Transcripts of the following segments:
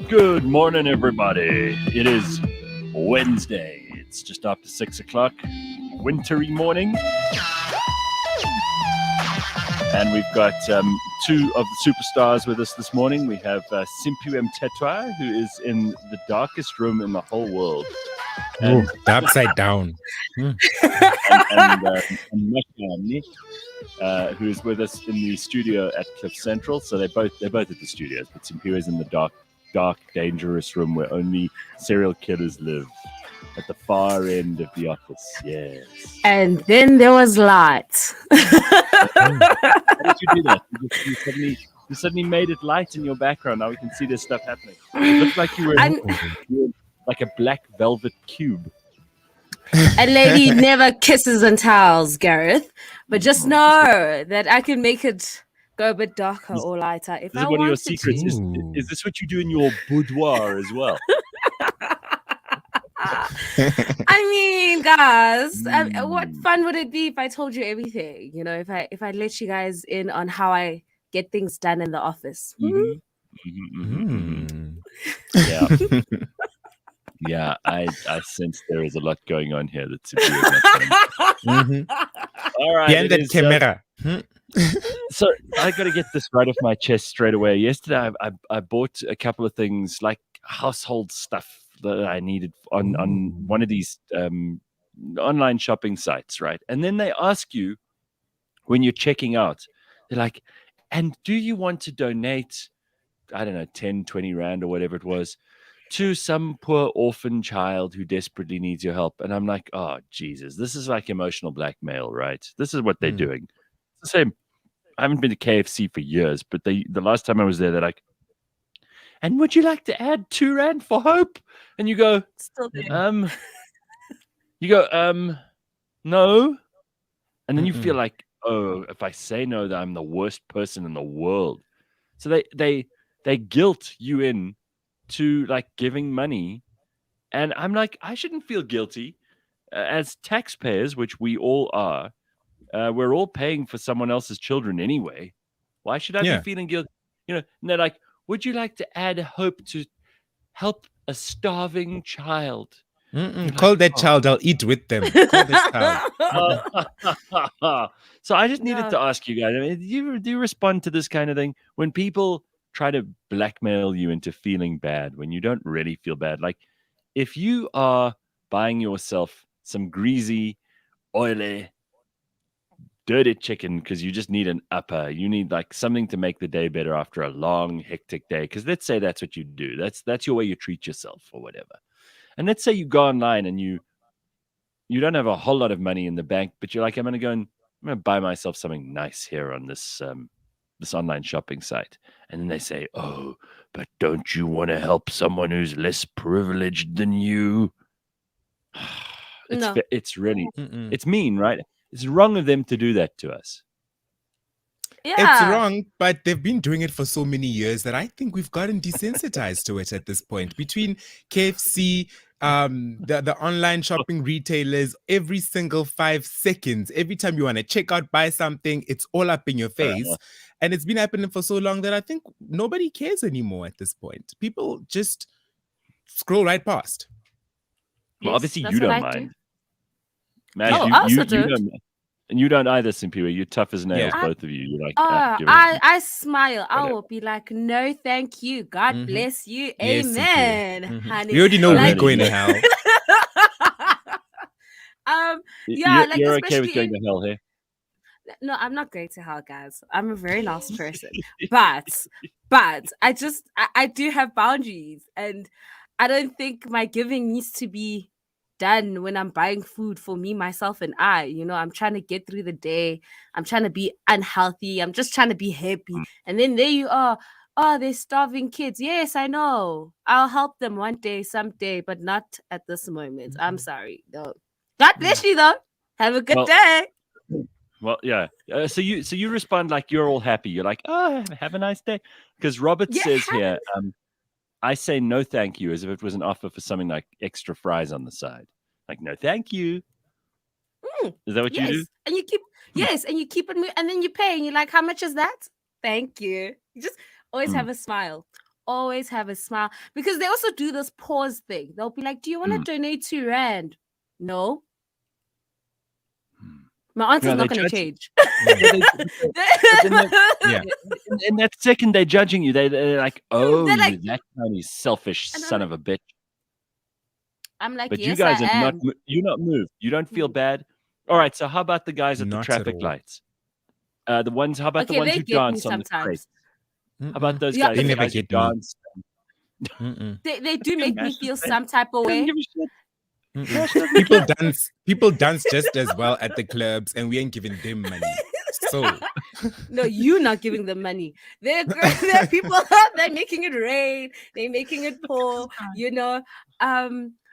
Good morning, everybody. It is Wednesday. It's just after 6 o'clock, wintry morning. And we've got two of the superstars with us this morning. We have Simphiwe, who is in the darkest room in the whole world. And upside down. and Mashani, who is with us in the studio at Cliff Central. So they're both at the studios, but Simphiwe is in the dark, dangerous room where only serial killers live, at the far end of the office. Yes. And then there was light. How did you do that? You suddenly made it light in your background. Now we can see this stuff happening. It looked like you were like a black velvet cube. A lady never kisses and tells, Gareth. But just know that I can make it go a bit darker or lighter if I want. This is one of your secrets. Is this what you do in your boudoir as well? I mean, guys, what fun would it be if I told you everything? You know, if I let you guys in on how I get things done in the office. Yeah. Yeah, I sense there is a lot going on here that's all right. Behind that camera. So I got to get this right off my chest straight away. Yesterday, I bought a couple of things, like household stuff that I needed on one of these online shopping sites, right? And then they ask you when you're checking out, they're like, and do you want to donate, I don't know, 10, 20 Rand or whatever it was, to some poor orphan child who desperately needs your help? And I'm like, oh, Jesus, this is like emotional blackmail, right? This is what they're doing. It's the same. I haven't been to KFC for years, but the last time I was there, they're like, and would you like to add 2 Rand for hope? And you go, still there. No. And then you feel like, oh, if I say no, that I'm the worst person in the world. So they guilt you in to like giving money, and I'm like, I shouldn't feel guilty. As taxpayers, which we all are, we're all paying for someone else's children anyway. Why should I be feeling guilty? You know, and they're like, would you like to add hope to help a starving child? Call that child, I'll eat with them. Call that child. So I just needed to ask you guys, I mean, do you respond to this kind of thing when people try to blackmail you into feeling bad when you don't really feel bad? Like, if you are buying yourself some greasy, oily, dirty chicken because you just need an upper, you need like something to make the day better after a long, hectic day, because let's say that's what you do. That's your way you treat yourself or whatever. And let's say you go online and you don't have a whole lot of money in the bank, but you're like, I'm going to buy myself something nice here on this online shopping site. And then they say, oh, but don't you want to help someone who's less privileged than you? It's really, it's mean, right? It's wrong of them to do that to us. Yeah. It's wrong, but they've been doing it for so many years that I think we've gotten desensitized to it at this point. Between KFC, the online shopping retailers, every single 5 seconds, every time you want to check out, buy something, it's all up in your face. And it's been happening for so long that I think nobody cares anymore at this point. People just scroll right past. Well, obviously you don't mind. Maj, you don't. And you don't either, Simphiwe. You're tough as nails, both of you. You're like, I smile. I will be like, no, thank you. God bless you. Yes, amen. Honey. We already know we're going to hell. You're okay with going to hell here? No, I'm not going to hell, guys. I'm a very nice person. but I do have boundaries, and I don't think my giving needs to be done when I'm buying food for me, myself, and I. You know, I'm trying to get through the day. I'm trying to be unhealthy. I'm just trying to be happy. And then there you are. Oh, they're starving kids. Yes, I know. I'll help them one day, someday, but not at this moment. I'm sorry. No. God bless you, though. Have a good day. Well, yeah. So you respond like you're all happy. You're like, oh, have a nice day. Because Robert says here, I say no thank you as if it was an offer for something like extra fries on the side. Like, no thank you. Is that what you do? And you keep and you keep it, and then you pay, and you're like, how much is that? Thank you. You just always Mm. have a smile. Always have a smile. Because they also do this pause thing. They'll be like, do you want to donate 2 rand? No. Mm. My answer's Yeah, they not going to judge you. change. Yeah, but then Yeah. in that second they're judging you. They're like, "Oh, They're like, that tiny selfish and son of a bitch." I'm like, But you yes, I guys are not. am. You're not moved. You don't feel Mm. bad. All right. So how about the guys at the Not at traffic all. lights? The ones. How about the Okay, ones they who get me dance on the street? sometimes. How about Mm-mm. those Yeah, guys? They The never guys who get me. dance. Mm-mm. they do Couldn't make me Ash feel just say, some type of doesn't way. give a shit. Mm-mm. Ash doesn't People care. dance. People dance just as well at the clubs, and we ain't giving them money. So No, you not giving them money. They're people. They're making it rain. They're making it pour. You know.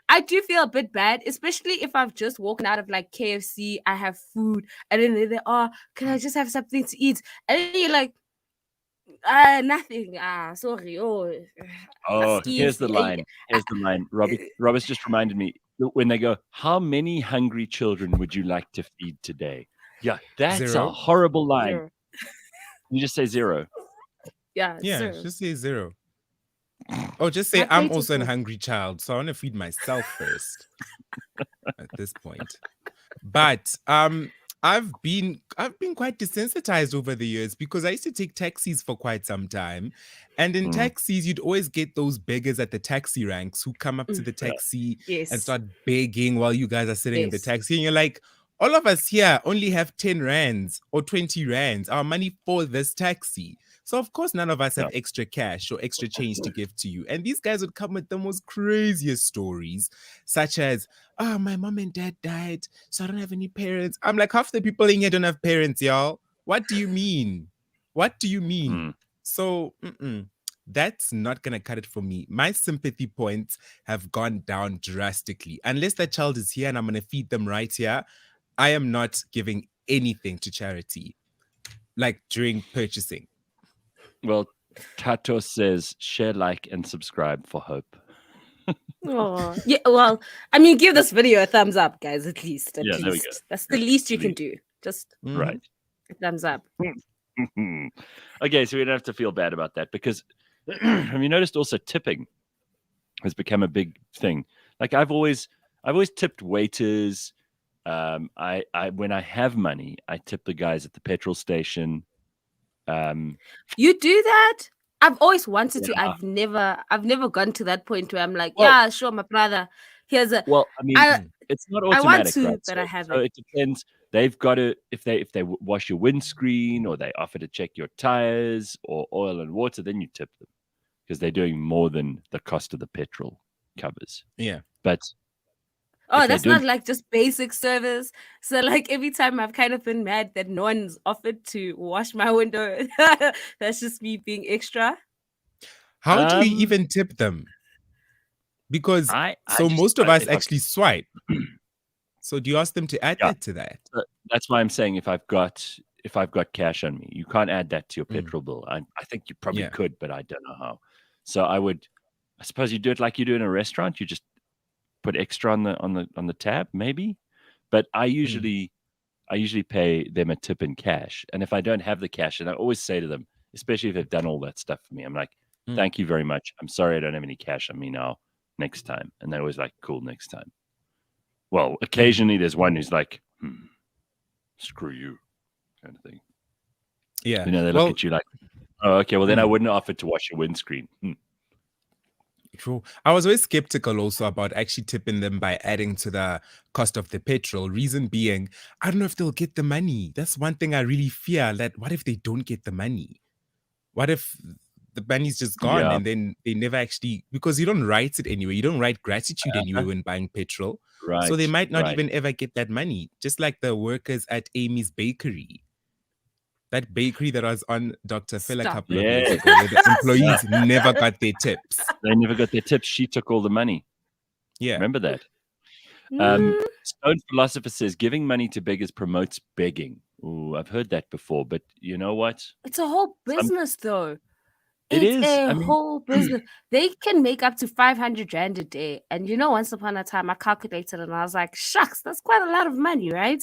I do feel a bit bad, especially if I've just walked out of like KFC. I have food, and then they are. Can I just have something to eat? And then you're like, nothing. Sorry. Oh, here's Excuse the me. line. Here's the line. Robert's just reminded me when they go, "How many hungry children would you like to feed today?" Yeah, that's a 0. horrible line. Zero. You just say 0. Yeah, Yeah, zero. just say 0. Oh, just say My I'm plate is also a full. hungry child, so I want to feed myself first at this point. But I've been quite desensitized over the years because I used to take taxis for quite some time. And in Mm. taxis, you'd always get those beggars at the taxi ranks who come up to the taxi and Yes. start begging while you guys are sitting in the Yes. taxi. And you're like, all of us here only have 10 rands or 20 rands, our money for this taxi. So of course, none of us have Yeah. extra cash or extra change to give to you. And these guys would come with the most craziest stories, such as, oh, my mom and dad died, so I don't have any parents. I'm like, half the people in here don't have parents, y'all. What do you mean? What do you mean? Mm. So that's not going to cut it for me. My sympathy points have gone down drastically. Unless that child is here and I'm going to feed them right here, I am not giving anything to charity, like during purchasing. Well, Tato says share, like, and subscribe for hope. Oh, yeah. Well, I mean, give this video a thumbs up, guys. At least, Yeah, there we go. That's the least you can do. Just Right. a thumbs up. Okay, so we don't have to feel bad about that because have you noticed also tipping has become a big thing? Like I've always tipped waiters. I when I have money, I tip the guys at the petrol station. You do that? I've always wanted to. Yeah. I've never gotten to that point where I'm like, Well- yeah, sure, my brother. Here's a. Well, I mean, it's not I want automatic, to, right? but I haven't. So it depends. They've got to if they wash your windscreen or they offer to check your tires or oil and water, then you tip them because they're doing more than the cost of the petrol covers. Yeah. But Oh, if they that's not don't- like just basic service. So like every time I've kind of been mad that no one's offered to wash my window. That's just me being extra. How do you even tip them? Because most of us actually swipe. So do you ask them to add that to that? That's why I'm saying if I've got cash on me, you can't add that to your petrol bill. I think you probably could, but I don't know how. So I suppose you do it like you do in a restaurant. You just put extra on the tab, maybe. But I usually pay them a tip in cash. And if I don't have the cash, and I always say to them, especially if they've done all that stuff for me, I'm like, thank you very much. I'm sorry I don't have any cash on me now. Next time. And they're always like, cool, next time. Well, occasionally there's one who's like, screw you, kind of thing. Yeah. You know, they look at you like, oh, okay, well then I wouldn't offer to wash your windscreen. True. I was always skeptical also about actually tipping them by adding to the cost of the petrol. Reason being, I don't know if they'll get the money. That's one thing I really fear, that what if they don't get the money? What if the money's just gone and then they never actually, because you don't write it anyway. You don't write gratitude anyway when buying petrol. Right. So they might not even ever get that money. Just like the workers at Amy's Bakery. That bakery that was on Dr. Phil a couple of years ago, where the employees never got their tips. They never got their tips. She took all the money. Yeah. Remember that? Stone Philosopher says, giving money to beggars promotes begging. Ooh, I've heard that before, but you know what? It's a whole business, though. It is a whole business. They can make up to 500 rand a day. And once upon a time, I calculated and I was like, shucks, that's quite a lot of money, right?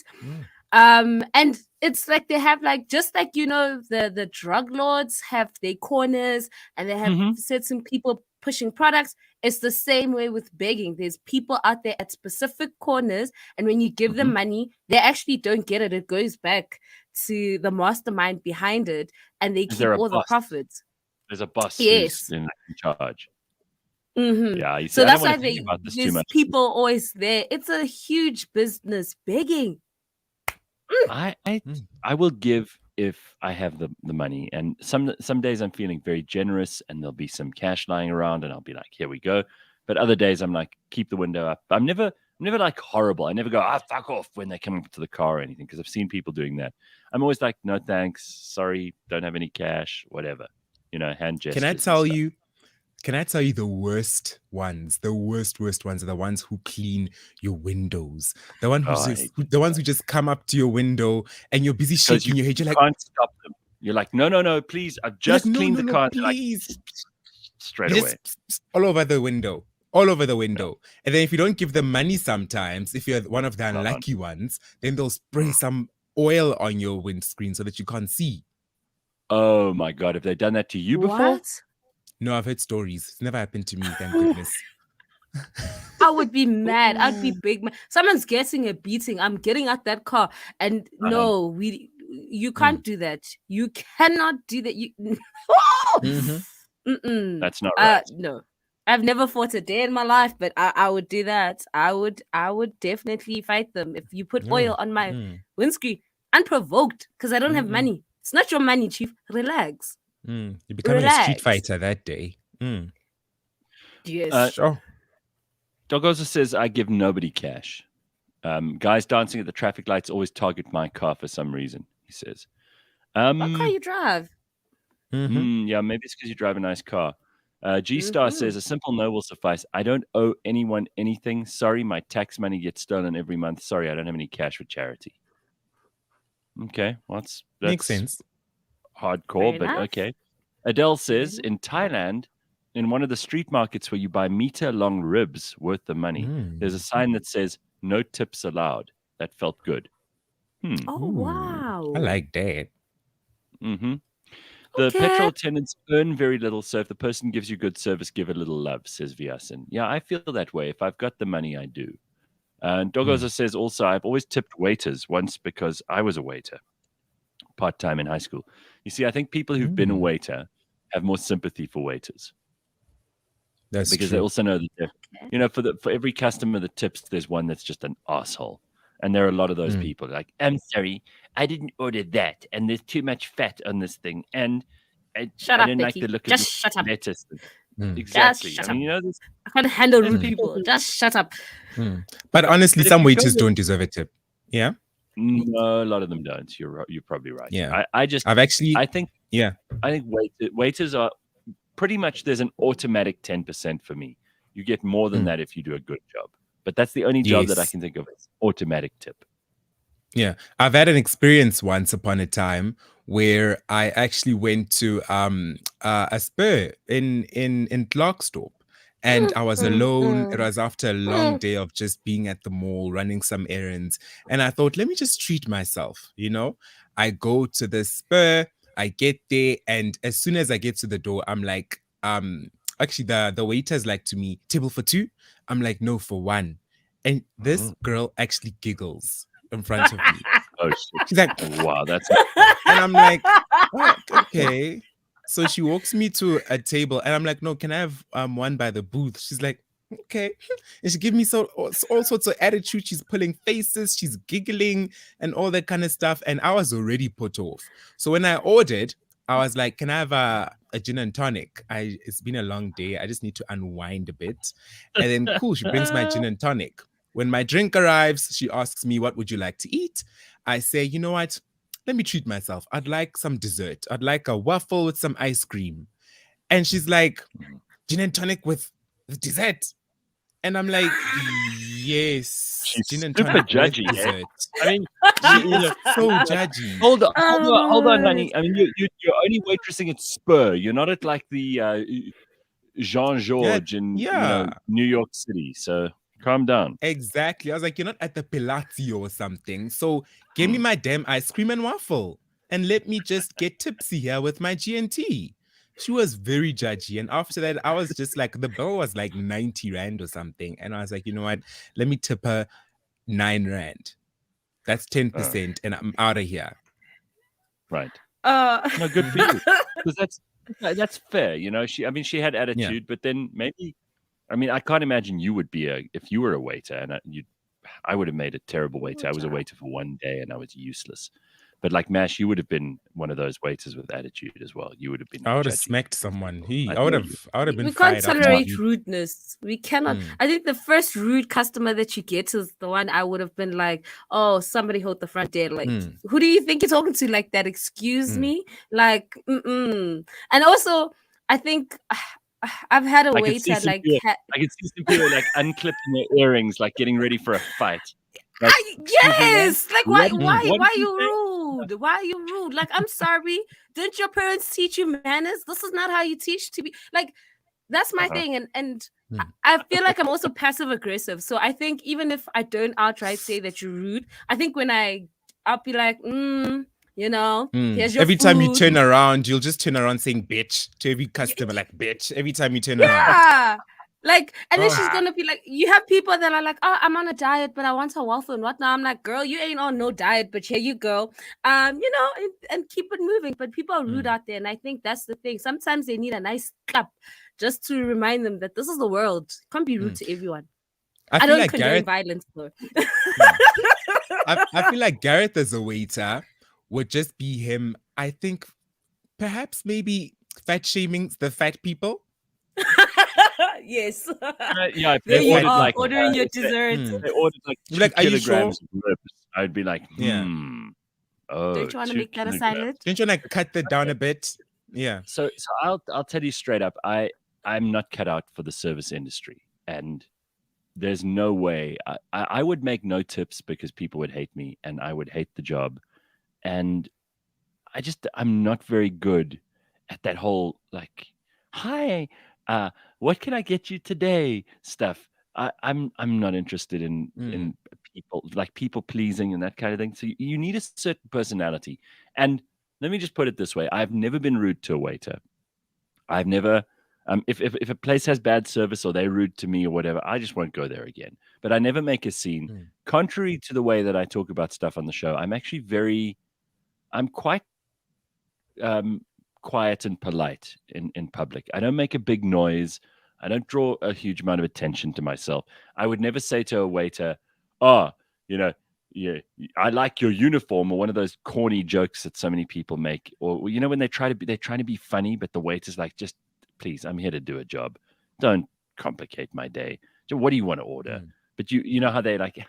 And it's like they have like, just like, the drug lords have their corners and they have certain people pushing products. It's the same way with begging. There's people out there at specific corners, and when you give them money, they actually don't get it. It goes back to the mastermind behind it, and they keep all the profits. There's a boss who's in charge. Yeah, you see, so I that's don't why want to think about this too much. people always there. It's a huge business, begging. I will give if I have the money, and some days I'm feeling very generous, and there'll be some cash lying around, and I'll be like, here we go. But other days I'm like, keep the window up. I'm never like horrible. I never go, fuck off when they come up to the car or anything, because I've seen people doing that. I'm always like, no thanks, sorry, don't have any cash, whatever. Hand gestures. Can I tell you the worst ones? The worst ones are the ones who clean your windows. The ones who just come up to your window and you're busy shaking your head. You're like, can't stop them. You're like, no, please. I've just cleaned the car. Please. Like, straight away. All over the window. And then if you don't give them money sometimes, if you're one of the unlucky ones, then they'll spray some oil on your windscreen so that you can't see. Oh my God. Have they done that to you before? No, I've heard stories. It's never happened to me, thank goodness. I would be mad. I'd be big mad. Someone's getting a beating. I'm getting out that car. And no, you can't do that. You cannot do that. That's not right. No. I've never fought a day in my life, but I would do that. I would definitely fight them. If you put oil on my windscreen, unprovoked, because I don't have money. It's not your money, Chief. Relax. You're becoming a street fighter that day. Yes. Sure. Dogoza says, I give nobody cash. Guys dancing at the traffic lights always target my car for some reason, he says. What car you drive? Yeah, maybe it's because you drive a nice car. G-Star says, a simple no will suffice. I don't owe anyone anything. Sorry, my tax money gets stolen every month. Sorry, I don't have any cash for charity. Okay, well, that's makes sense. Hardcore, but okay. Adele says, in Thailand, in one of the street markets where you buy meter-long ribs worth the money, there's a sign that says, no tips allowed. That felt good. Oh, wow. I like that. The petrol attendants earn very little, so if the person gives you good service, give a little love, says Vyasin. Yeah, I feel that way. If I've got the money, I do. And Dogoza says also, I've always tipped waiters once because I was a waiter, part-time in high school. You see, I think people who've been a waiter have more sympathy for waiters. That's because true. They also know that for every customer that tips, there's one that's just an asshole. And there are a lot of those people like, I'm sorry, I didn't order that, and there's too much fat on this thing, and I don't like the look of this lettuce. Exactly. Just shut up. This, I can't handle rude people. Just shut up. But honestly, some waiters don't deserve a tip. Yeah. No, a lot of them don't. You're probably right. Yeah. I think waiters are pretty much, there's an automatic 10% for me. You get more than that if you do a good job. But that's the only job that I can think of as automatic tip. Yeah. I've had an experience once upon a time where I actually went to a Spur in Klerksdorp. And I was alone. It was after a long day of just being at the mall, running some errands. And I thought, let me just treat myself, I go to the Spur, I get there, and as soon as I get to the door, I'm like, actually the waiter's like to me, table for two? I'm like, no, for one. And this girl actually giggles in front of me. Oh, shit. She's like, wow, that's... And I'm like, oh, okay. So she walks me to a table and I'm like, no, can I have one by the booth? She's like, okay. And she gives me all sorts of attitude. She's pulling faces, she's giggling and all that kind of stuff. And I was already put off. So when I ordered, I was like, can I have a gin and tonic? It's been a long day. I just need to unwind a bit. And then cool, she brings my gin and tonic. When my drink arrives, she asks me, what would you like to eat? I say, you know what? Let me treat myself. I'd like some dessert. I'd like a waffle with some ice cream. And she's like, gin and tonic with dessert. And I'm like, yes. She's gin and super tonic judgy, with dessert. I mean, she is so judgy. Hold on, honey. I mean, you're only waitressing at Spur. You're not at like the Jean Georges in New York City. So Calm down. Exactly. I was like, you're not at the Pilatio or something. So give me my damn ice cream and waffle and let me just get tipsy here with my G&T. She was very judgy. And after that, I was just like, the bill was like 90 Rand or something. And I was like, you know what? Let me tip her 9 Rand. That's 10% and I'm out of here. Right. No, good for you. Because that's fair. You know, she had attitude, but then maybe, I can't imagine you would be if you were a waiter, and I would have made a terrible waiter. I was a waiter for one day and I was useless. But like Mash, you would have been one of those waiters with attitude as well. You would have been. I would have smacked someone. I would have been. We can't tolerate rudeness. We cannot. I think the first rude customer that you get is the one I would have been like, oh, somebody hold the front door. Like, who do you think you're talking to like that? Excuse me? Like, And also, I think I've had a waiter like... I can see Simphiwe like unclipping their earrings, like getting ready for a fight. Like, yes, like why are you rude? Why are you rude? Like, I'm sorry, didn't your parents teach you manners? This is not how you teach to be like. That's my thing, and I feel like I'm also passive aggressive. So I think even if I don't outright say that you're rude, I think when I'll be like, you know, here's your every food. Time you turn around, you'll just turn around saying bitch to every customer, like bitch. Every time you turn around. Yeah. Like, and then she's gonna be like, you have people that are like, oh, I'm on a diet, but I want a waffle and whatnot. I'm like, girl, you ain't on no diet, but here you go. You know, and keep it moving. But people are rude out there, and I think that's the thing. Sometimes they need a nice clap just to remind them that this is the world. You can't be rude to everyone. I don't condone violence, though. I feel like Gareth as a waiter would just be him. I think perhaps maybe fat shaming the fat people. Yes. Yeah, there you are, like ordering your dessert. They ordered like 2 kilograms of ribs. I'd be like, oh, don't you want to make that a salad? Don't you want to cut that down a bit? Yeah. So I'll tell you straight up, I'm not cut out for the service industry, and there's no way I would make no tips because people would hate me and I would hate the job, and I'm not very good at that whole like, hi, what can I get you today stuff. I'm not interested in people pleasing and that kind of thing. So you need a certain personality. And let me just put it this way: I've never been rude to a waiter. I've never. If a place has bad service or they're rude to me or whatever, I just won't go there again. But I never make a scene. Contrary to the way that I talk about stuff on the show, I'm quite quiet and polite in public. I don't make a big noise. I don't draw a huge amount of attention to myself. I would never say to a waiter, oh, you know, yeah, I like your uniform, or one of those corny jokes that so many people make. Or, you know, when they're trying to be funny, but the waiter's like, just please, I'm here to do a job. Don't complicate my day. So what do you want to order? But you know how they like,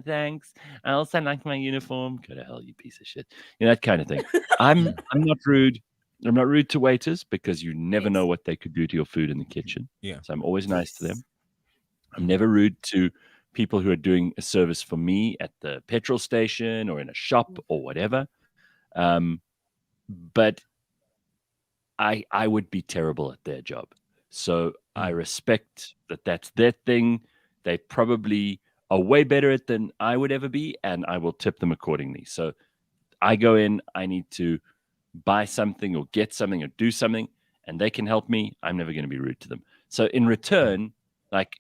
thanks. I also like my uniform. Go to hell, you piece of shit. You know, that kind of thing. I'm not rude. I'm not rude to waiters because you never know what they could do to your food in the kitchen. Yeah. So I'm always nice to them. I'm never rude to people who are doing a service for me at the petrol station or in a shop or whatever. But I would be terrible at their job. So I respect that that's their thing. They probably are way better at it than I would ever be, and I will tip them accordingly. So I go in, I need to buy something or get something or do something, and they can help me. I'm never going to be rude to them. So in return, like,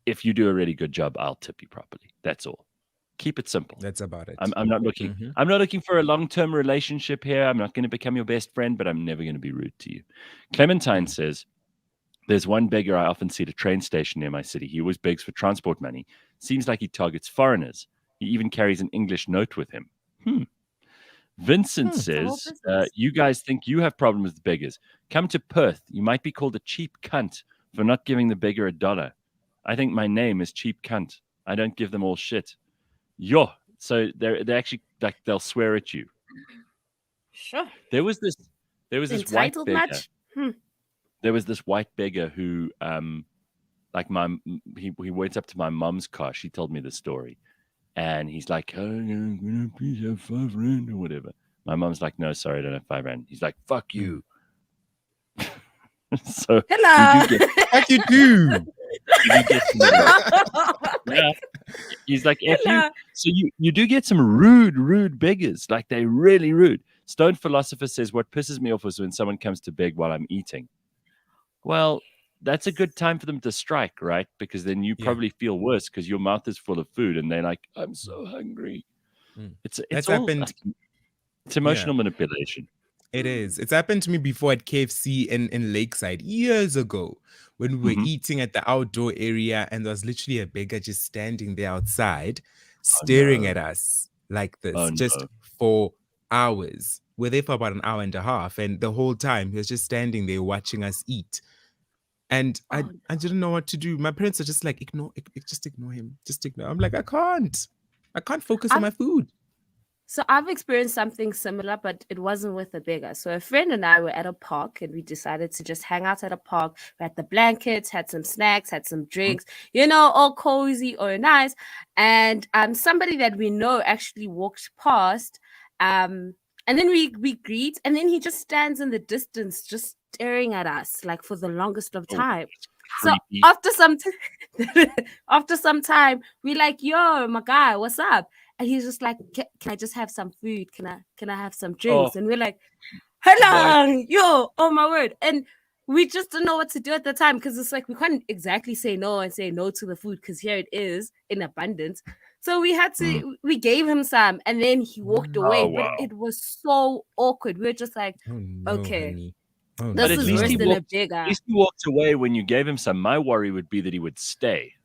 if you do a really good job, I'll tip you properly. That's all. Keep it simple. That's about it. I'm not looking. I'm not looking for a long-term relationship here. I'm not going to become your best friend, but I'm never going to be rude to you. Clementine says, there's one beggar I often see at a train station near my city. He always begs for transport money. Seems like he targets foreigners. He even carries an English note with him. Vincent says, you guys think you have problems with beggars. Come to Perth. You might be called a cheap cunt for not giving the beggar $1. I think my name is cheap cunt. I don't give them all shit. Yo. So they're actually like, they'll swear at you. Sure. There was this white beggar. Much? There was this white beggar who, like he went up to my mom's car. She told me the story. And he's like, oh, I'm gonna please have 5 Rand or whatever. My mom's like, no, sorry, I don't have 5 Rand. He's like, fuck you. So hello. What you do? You get Oh my yeah. He's like, F you. God. So you do get some rude beggars. Like, they're really rude. Stone Philosopher says, what pisses me off is when someone comes to beg while I'm eating. Well, that's a good time for them to strike, right? Because then you Yeah. probably feel worse because your mouth is full of food and they're like, I'm so hungry. It's That's all happened. it's emotional manipulation. It is. It's happened to me before at KFC in Lakeside years ago when we were eating at the outdoor area, and there was literally a beggar just standing there outside, staring at us like this, Oh, just no. for hours. We're there for about an hour and a half, and the whole time he was just standing there watching us eat. And I didn't know what to do. My parents are just like, just ignore him. Just ignore. I'm like, I can't focus on my food. So I've experienced something similar, but it wasn't with a beggar. So a friend and I were at a park, and we decided to just hang out at a park. We had the blankets, had some snacks, had some drinks, all cozy or nice. And somebody that we know actually walked past. And then we greet, and then he just stands in the distance, just staring at us like for the longest of time. So after some time, we're like, yo, my guy, what's up? And he's just like, can I just have some food? Can I have some drinks? And we're like, hello, yo, oh my word. And we just didn't know what to do at the time, because it's like we couldn't exactly say no to the food, because here it is in abundance. So we had to, we gave him some, and then he walked away. But it was so awkward. We were just like, okay. Honey. This is worse than a beggar. At least he walked away when you gave him some. My worry would be that he would stay.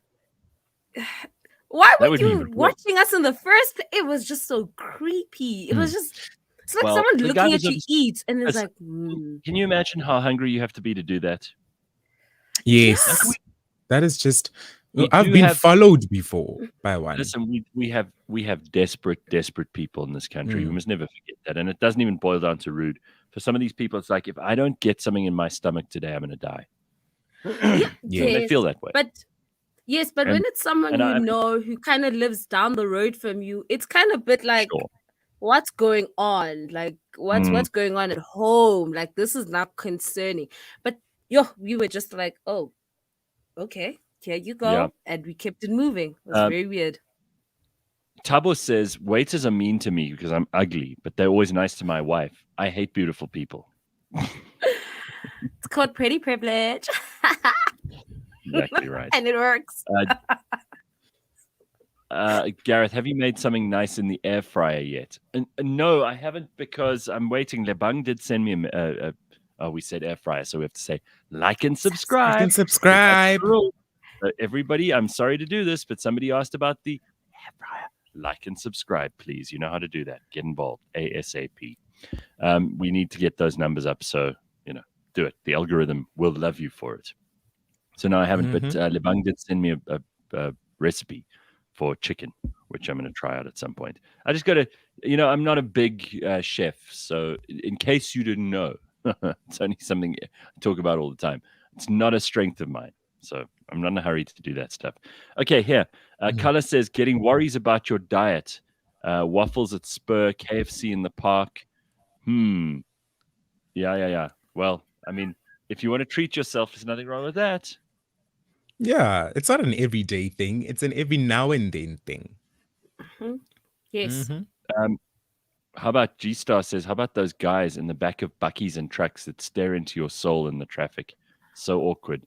Why were you watching us in the first place? It was just so creepy. It was just, it's like someone looking at you eat, and it's like, Can you imagine how hungry you have to be to do that? Yes. That is just, I've been followed before by one. Listen, we have desperate people in this country. We must never forget that. And it doesn't even boil down to rude. For some of these people, it's like, if I don't get something in my stomach today, I'm going to die. They feel that way. But when it's someone who kind of lives down the road from you, it's kind of a bit like, what's going on? Like, what's going on at home? Like, this is not concerning. But we were just like, oh, okay, here you go. Yeah. And we kept it moving. It was very weird. Tabo says, waiters are mean to me because I'm ugly, but they're always nice to my wife. I hate beautiful people. It's called pretty privilege. Exactly right. And it works. Gareth, have you made something nice in the air fryer yet? No, I haven't, because I'm waiting. Lebang did send me we said air fryer, so we have to say like and subscribe. Everybody, I'm sorry to do this, but somebody asked about the air fryer. Like and subscribe, please. You know how to do that. Get involved ASAP. We need to get those numbers up, so do it. The algorithm will love you for it. So no, I haven't, but Lebang did send me a recipe for chicken, which I'm going to try out at some point. I just got to, I'm not a big chef, so in case you didn't know, it's only something I talk about all the time. It's not a strength of mine, so I'm not in a hurry to do that stuff. Okay, here. Kala says, getting worries about your diet. Waffles at Spur, KFC in the park. Yeah. Well, I mean, if you want to treat yourself, there's nothing wrong with that. Yeah, it's not an everyday thing. It's an every now and then thing. Yes. How about G-Star says, how about those guys in the back of buckies and trucks that stare into your soul in the traffic? So awkward.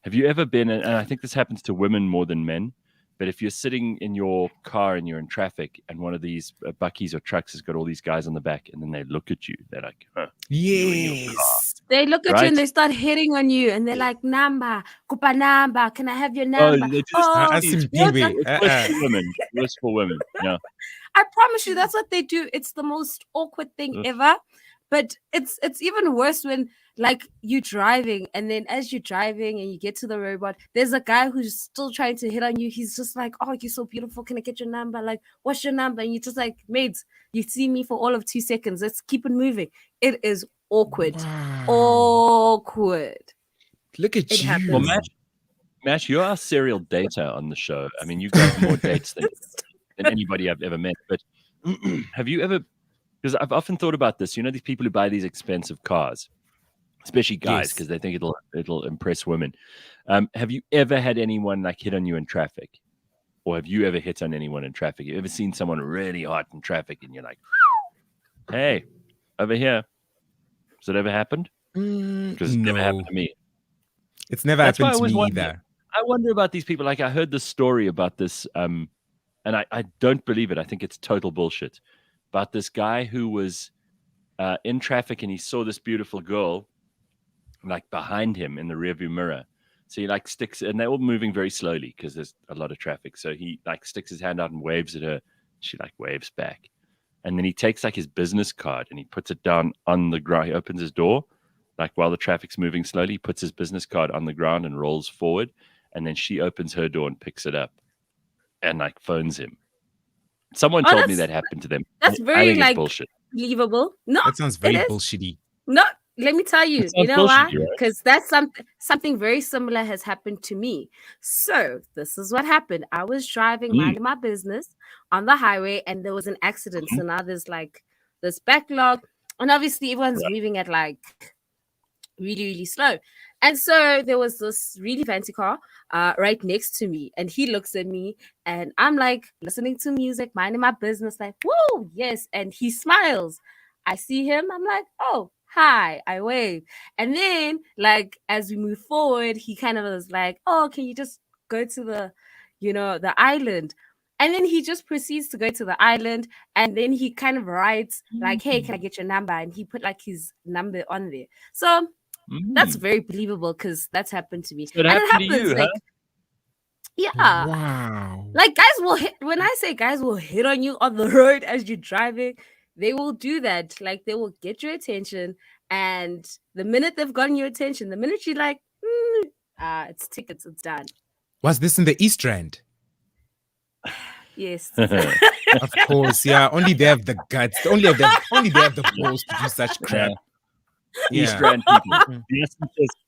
Have you ever been, and I think this happens to women more than men, but if you're sitting in your car and you're in traffic and one of these buckies or trucks has got all these guys on the back and then they look at you, they're like, yes. They look at you and they start hitting on you and they're like, Namba, Kupa Namba, can I have your number? It's for women. Yeah. I promise you, that's what they do. It's the most awkward thing ever. But it's even worse when, like, you're driving, and then as you're driving and you get to the robot, there's a guy who's still trying to hit on you. He's just like, oh, you're so beautiful. Can I get your number? Like, what's your number? And you're just like, mates, you see me for all of 2 seconds. Let's keep it moving. It is awkward. Wow. Awkward. Look at you. Happens. Well, Mash, you're our serial dater on the show. I mean, you've got more dates than anybody I've ever met. But have you ever... Because I've often thought about this. These people who buy these expensive cars, especially guys, because they think it'll impress women. Have you ever had anyone like hit on you in traffic? Or have you ever hit on anyone in traffic? You ever seen someone really hot in traffic and you're like, hey, over here? Has it ever happened? Because it's never happened No, to me. it's never That's why happened I to always me wonder. either. I wonder about these people. Like I heard this story about this, and I don't believe it. I think it's total bullshit. About this guy who was in traffic and he saw this beautiful girl like behind him in the rearview mirror. So he like sticks, and they're all moving very slowly because there's a lot of traffic. So he like sticks his hand out and waves at her. She like waves back, and then he takes like his business card and he puts it down on the ground. He opens his door, like while the traffic's moving slowly. He puts his business card on the ground and rolls forward, and then she opens her door and picks it up, and like phones him. Someone told me that happened to them. That's I very think it's like bullshit. believable. No, That sounds it very is. bullshitty. No, let me tell you. It You sounds know why? bullshitty, right? Because that's something very similar has happened to me. So this is what happened. I was driving, minding my business on the highway, and there was an accident. So now there's like this backlog, and obviously everyone's moving at like really, really slow. And so there was this really fancy car right next to me, and he looks at me, and I'm like listening to music, minding my business, like, whoa, yes. And he smiles. I see him, I'm like, oh, hi, I wave. And then, like, as we move forward, he kind of was like, oh, can you just go to the island? And then he just proceeds to go to the island, and then he kind of writes, like, hey, can I get your number? And he put like his number on there. So that's very believable because that's happened to me. So it and happened it to happens you, like, huh? yeah. Wow. Like guys will hit when I say guys will hit on you on the road as you're driving, they will do that. Like they will get your attention, and the minute they've gotten your attention, the minute you're like, it's tickets, it's done. Was this in the East Rand? Yes. Of course, yeah. Only they have the guts. Only they have the balls to do such crap. East Rand people. Yes,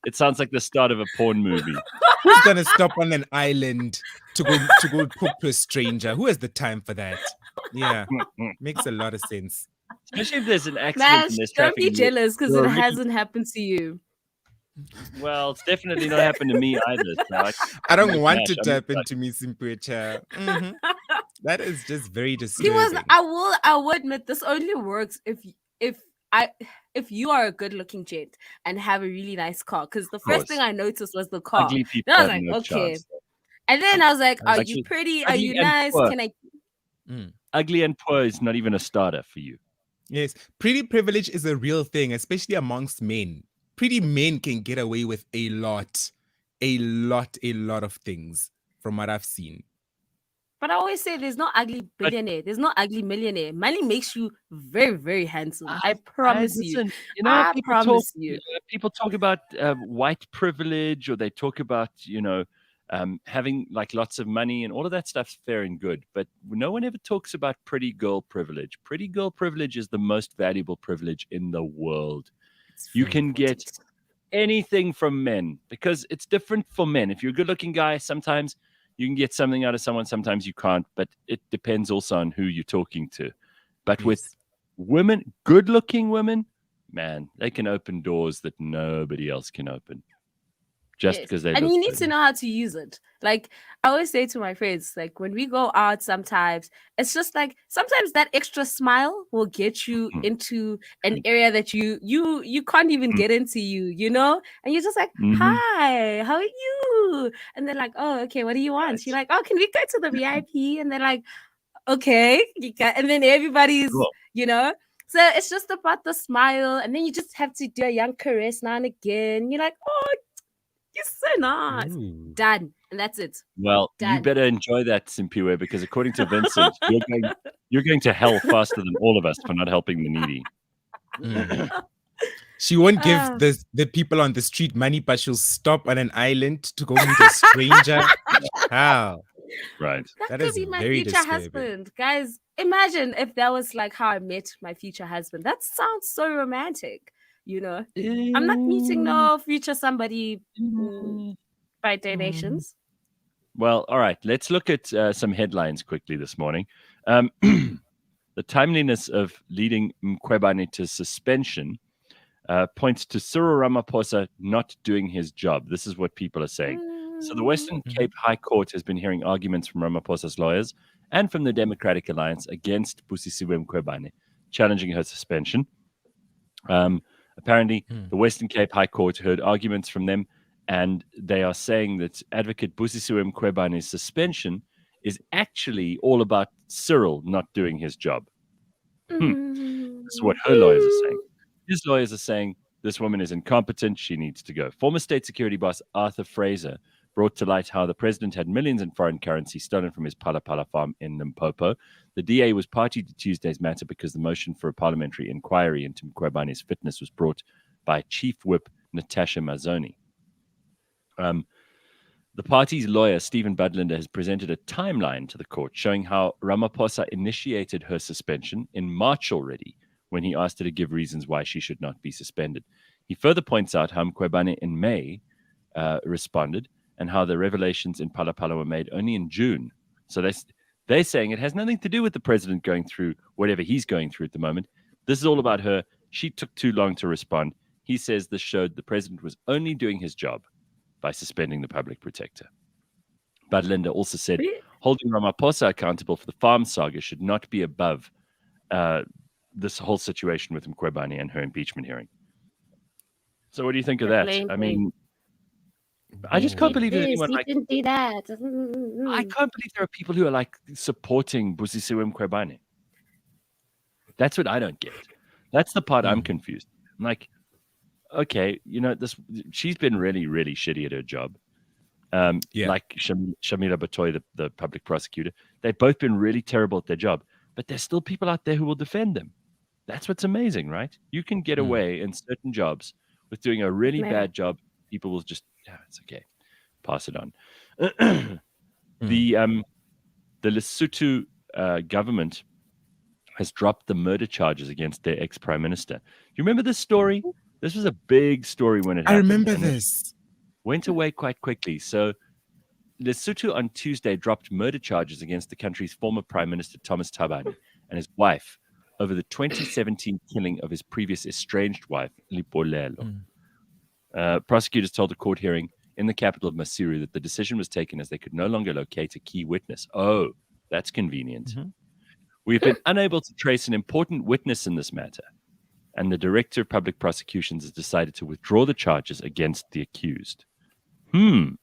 it sounds like the start of a porn movie. Who's gonna stop on an island to go talk to a stranger? Who has the time for that? Yeah, makes a lot of sense. Especially if there's an accident. Man, and there's don't be traffic jealous because it hasn't happened to you. Well, it's definitely not happened to me either. So I don't want it to happen to me, Simphiwe. That is just very disturbing. I will admit this only works if you are a good looking gent and have a really nice car. Because the first thing I noticed was the car. Ugly people then I was have like, no okay. chance. And then I was like, are you pretty? Are you nice? Poor. Can I? Ugly and poor is not even a starter for you. Yes, pretty privilege is a real thing, especially amongst men. Pretty men can get away with a lot of things from what I've seen. But I always say there's no ugly billionaire. There's no ugly millionaire. Money makes you very, very handsome. I promise you. You know, I promise you. People talk about white privilege, or they talk about, having like lots of money, and all of that stuff's fair and good. But no one ever talks about pretty girl privilege. Pretty girl privilege is the most valuable privilege in the world. You can get anything from men because it's different for men. If you're a good looking guy, sometimes you can get something out of someone, sometimes you can't, but it depends also on who you're talking to. But with women, good looking women, man, they can open doors that nobody else can open. Just because they and you need to know how to use it. Like I always say to my friends, like when we go out sometimes, it's just like sometimes that extra smile will get you into an area that you can't even get into, and you're just like, hi, how are you? And they're like, oh, okay, what do you want? You're like, oh, can we go to the VIP? And they're like, okay, and then everybody's, so it's just about the smile, and then you just have to do a young caress now and again. You're like, oh, you're so nice. Ooh. Done. And that's it. Well, you better enjoy that, Simphiwe, because according to Vincent, you're going to hell faster than all of us for not helping the needy. She won't give the people on the street money, but she'll stop on an island to go meet a stranger. How? Right. That could be my future husband. Guys, imagine if that was like how I met my future husband. That sounds so romantic. I'm not meeting no future somebody by donations. Well, all right. Let's look at some headlines quickly this morning. The timeliness of leading Mkhwebane to suspension points to Cyril Ramaphosa not doing his job. This is what people are saying. So the Western Cape High Court has been hearing arguments from Ramaphosa's lawyers and from the Democratic Alliance against Busisiwe Mkhwebane, challenging her suspension. Apparently, the Western Cape High Court heard arguments from them, and they are saying that advocate Busisiwe Mkhwebane's suspension is actually all about Cyril not doing his job. This is what her lawyers are saying. His lawyers are saying this woman is incompetent. She needs to go. Former state security boss Arthur Fraser brought to light how the president had millions in foreign currency stolen from his Palapala farm in Limpopo. The DA was party to Tuesday's matter because the motion for a parliamentary inquiry into Mkhwebane's fitness was brought by Chief Whip Natasha Mazzoni. The party's lawyer, Stephen Budlander, has presented a timeline to the court showing how Ramaphosa initiated her suspension in March already, when he asked her to give reasons why she should not be suspended. He further points out how Mkhwebane in May responded and how the revelations in Palapala were made only in June. So they're saying it has nothing to do with the president going through whatever he's going through at the moment. This is all about her. She took too long to respond. He says this showed the president was only doing his job by suspending the public protector. Budlander also said holding Ramaphosa accountable for the farm saga should not be above this whole situation with Mkhwebane and her impeachment hearing. So what do you think of that? I mean, I just can't believe that anyone didn't do that. I can't believe there are people who are like supporting Busisiwe Mkhwebane. That's what I don't get. That's the part I'm confused. I'm like, okay, she's been really, really shitty at her job. Like Shamila Batoy, the public prosecutor, they've both been really terrible at their job, but there's still people out there who will defend them. That's what's amazing, right? You can get away in certain jobs with doing a really bad job. People will just, it's okay, pass it on. The Lesotho government has dropped the murder charges against their ex-prime minister. Do you remember this story? This was a big story when it happened. I remember this. Went away quite quickly. So Lesotho on Tuesday dropped murder charges against the country's former Prime Minister Thomas Thabane and his wife over the 2017 killing of his previous estranged wife, Lipolelo. Prosecutors told a court hearing in the capital of Masuru that the decision was taken as they could no longer locate a key witness. Oh, that's convenient. We've been unable to trace an important witness in this matter, and the Director of Public Prosecutions has decided to withdraw the charges against the accused. Thabane,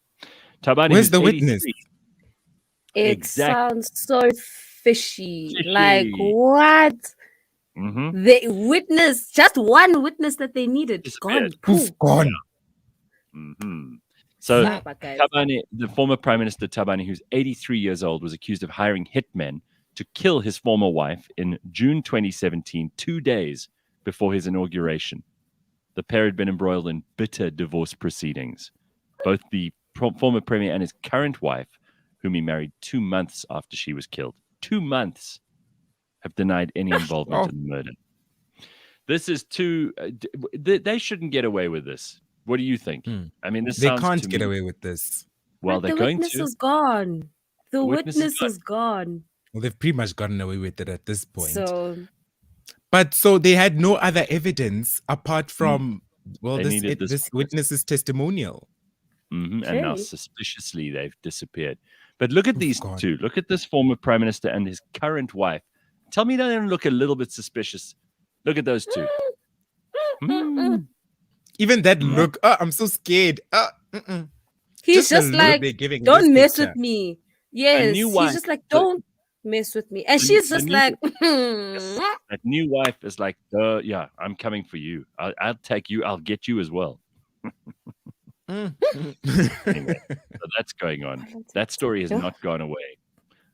where's the witness? It sounds so fishy. Like, what? The witness, just one witness that they needed, gone. Poof, gone. So Thabane, the former Prime Minister Thabane, who's 83 years old, was accused of hiring hitmen to kill his former wife in June 2017, 2 days before his inauguration. The pair had been embroiled in bitter divorce proceedings. Both the former premier and his current wife, whom he married 2 months after she was killed, 2 months, have denied any involvement in the murder. This is too... they shouldn't get away with this. What do you think? I mean, they can't get away with this. Well, they're going to. The witness is gone. The witness is gone. Well, they've pretty much gotten away with it at this point. So they had no other evidence apart from this witness's testimonial. And now suspiciously they've disappeared. But look at these two. Look at this former prime minister and his current wife. Tell me they don't look a little bit suspicious. Look at those two. Even that look, I'm so scared. He's just like, don't mess with me. Yes, he's just like, don't mess with me. And she's just like, that new wife is like, yeah, I'm coming for you. I'll take you. I'll get you as well. Anyway, so that's going on. That story has not gone away.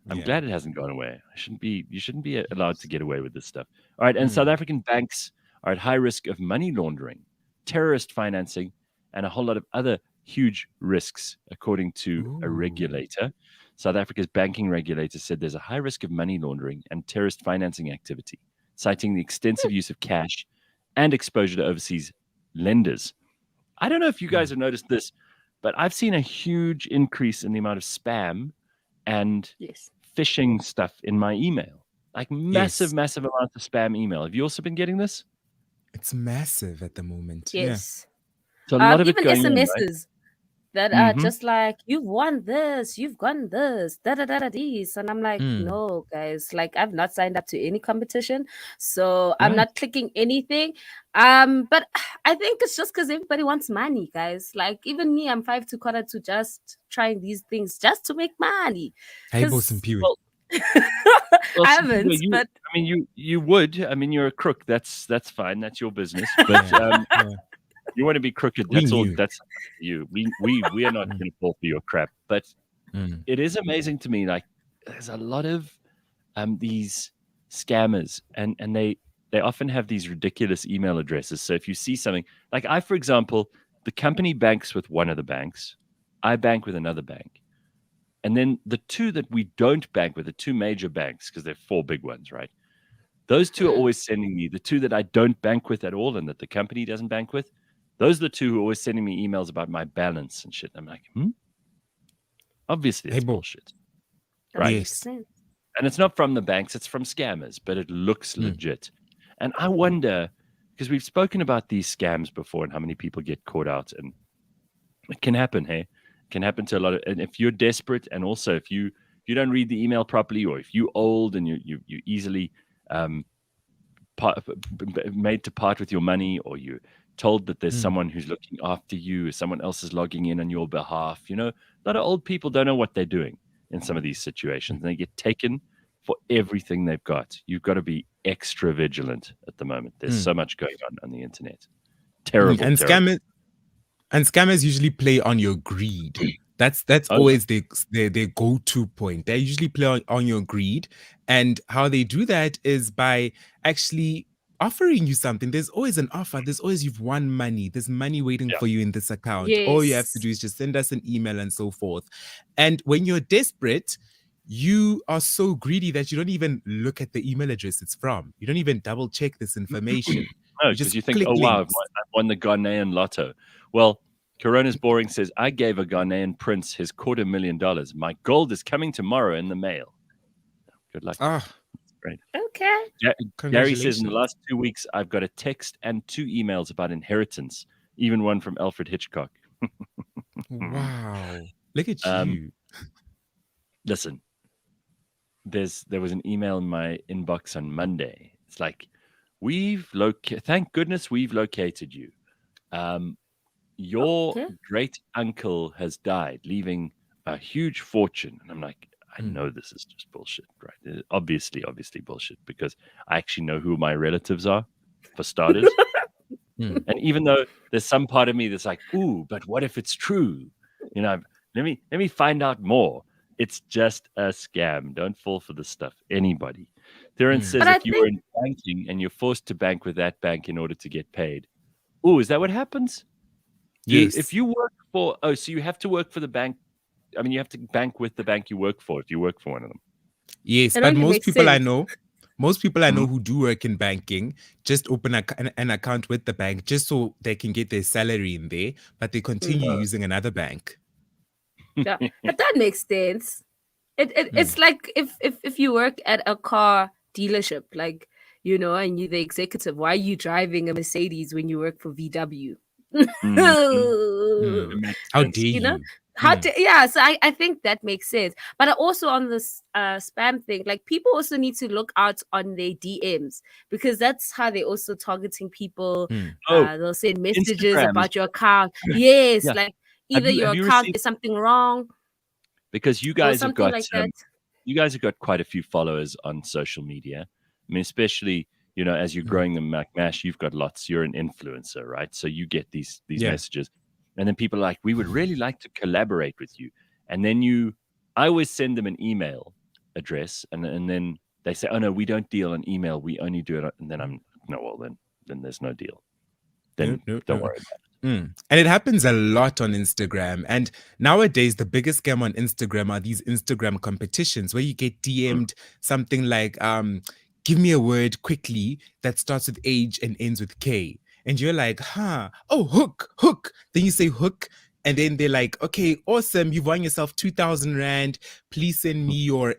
I'm glad it hasn't gone away. You shouldn't be allowed to get away with this stuff. All right, and South African banks are at high risk of money laundering, terrorist financing, and a whole lot of other huge risks, according to a regulator. South Africa's banking regulator said there's a high risk of money laundering and terrorist financing activity, citing the extensive use of cash and exposure to overseas lenders. I don't know if you guys have noticed this, but I've seen a huge increase in the amount of spam and phishing stuff in my email. Like massive amounts of spam email. Have you also been getting this? It's massive at the moment. Yes. So a lot of it Even going on, right? SMSs that are Mm-hmm. just like, you've won this, you've gone this, da da da da this. And I'm like, Mm. no, guys, like I've not signed up to any competition. So I'm Right. not clicking anything. But I think it's just because everybody wants money, guys. Like even me, I'm 5 to quarter to just trying these things just to make money. Haibo Because Simphiwe. Well, I Simphiwe, haven't, but I mean, you would. I mean, you're a crook. That's fine. That's your business. But Yeah. Yeah. you want to be crooked. We That's all. knew. That's you. We are not Mm. going to fall for your crap. But Mm. it is amazing to me. Like there's a lot of these scammers, and they often have these ridiculous email addresses. So if you see something like for example, the company banks with one of the banks, I bank with another bank. And then the two that we don't bank with, the two major banks, because there are four big ones, right? Those two are always sending me, the two that I don't bank with at all and that the company doesn't bank with, those are the two who are always sending me emails about my balance and shit. I'm like, obviously it's Haibo. bullshit. that Right. makes Yes. sense. And it's not from the banks, it's from scammers, but it looks legit. And I wonder, because we've spoken about these scams before and how many people get caught out, and it can happen, hey? It can happen to a lot of, and if you're desperate, and also if you don't read the email properly, or if you're old and you easily made to part with your money, or you're told that there's someone who's looking after you, or someone else is logging in on your behalf, a lot of old people don't know what they're doing in some of these situations, and they get taken for everything they've got. You've got to be extra vigilant at the moment. There's so much going on the internet. Terrible, And terrible. scammers usually play on your greed. That's Oh, always their go-to point. They usually play on your greed, and how they do that is by actually offering you something. There's always an offer. There's always, you've won money. There's money waiting yeah. for you in this account. All you have to do Yes. is just send us an email and so forth. And when you're desperate, you are so greedy that you don't even look at the email address it's from. You don't even double check this information. No, You because just you think, click oh, wow, links. I've won the Ghanaian lotto. Well, Corona's Boring says, I gave a Ghanaian prince his $250,000. My gold is coming tomorrow in the mail. Good luck. Ah, Great. Okay. Gary says, in the congratulations. last 2 weeks, I've got a text and 2 emails about inheritance, even one from Alfred Hitchcock. Wow. Look at Um, you. Listen, there was an email in my inbox on Monday. It's like, thank goodness we've located you. Your Okay. great uncle has died, leaving a huge fortune. And I'm like, I know this is just bullshit, right? Obviously bullshit, because I actually know who my relatives are, for starters. And even though there's some part of me that's like, ooh, but what if it's true? Let me find out more. It's just a scam. Don't fall for this stuff. Anybody. Theron says, But I if you were think in banking and you're forced to bank with that bank in order to get paid. Ooh, is that what happens? Yes. If you work for, so you have to work for the bank. I mean, you have to bank with the bank you work for if you work for one of them. Yes, it but only most makes people I sense. know, who do work in banking just open an account with the bank just so they can get their salary in there, but they continue using another bank. Yeah, but that makes sense. It's like if you work at a car dealership, like and you're the executive. Why are you driving a Mercedes when you work for VW? It makes How sense. dare You know you? yeah. So I think that makes sense. But also on this spam thing, like people also need to look out on their DMs, because that's how they're also targeting people. Oh, They'll send messages Instagram is about your account. Yes, yeah. like Have either your you account received, there's something wrong because you or guys have something got like that. quite a few followers on social media. I mean, especially as you're growing the MacMash, you've got lots. You're an influencer, right? So you get these Yeah. messages, and then people are like, we would really like to collaborate with you. And then I always send them an email address, and then they say, oh no, we don't deal on email. We only do it. And then I'm no, well then there's no deal. Then don't worry about it. And it happens a lot on Instagram. And nowadays, the biggest scam on Instagram are these Instagram competitions where you get DM'd something like, give me a word quickly that starts with H and ends with K. And you're like, oh, hook. Then you say hook. And then they're like, okay, awesome. You've won yourself 2,000 Rand. Please send me your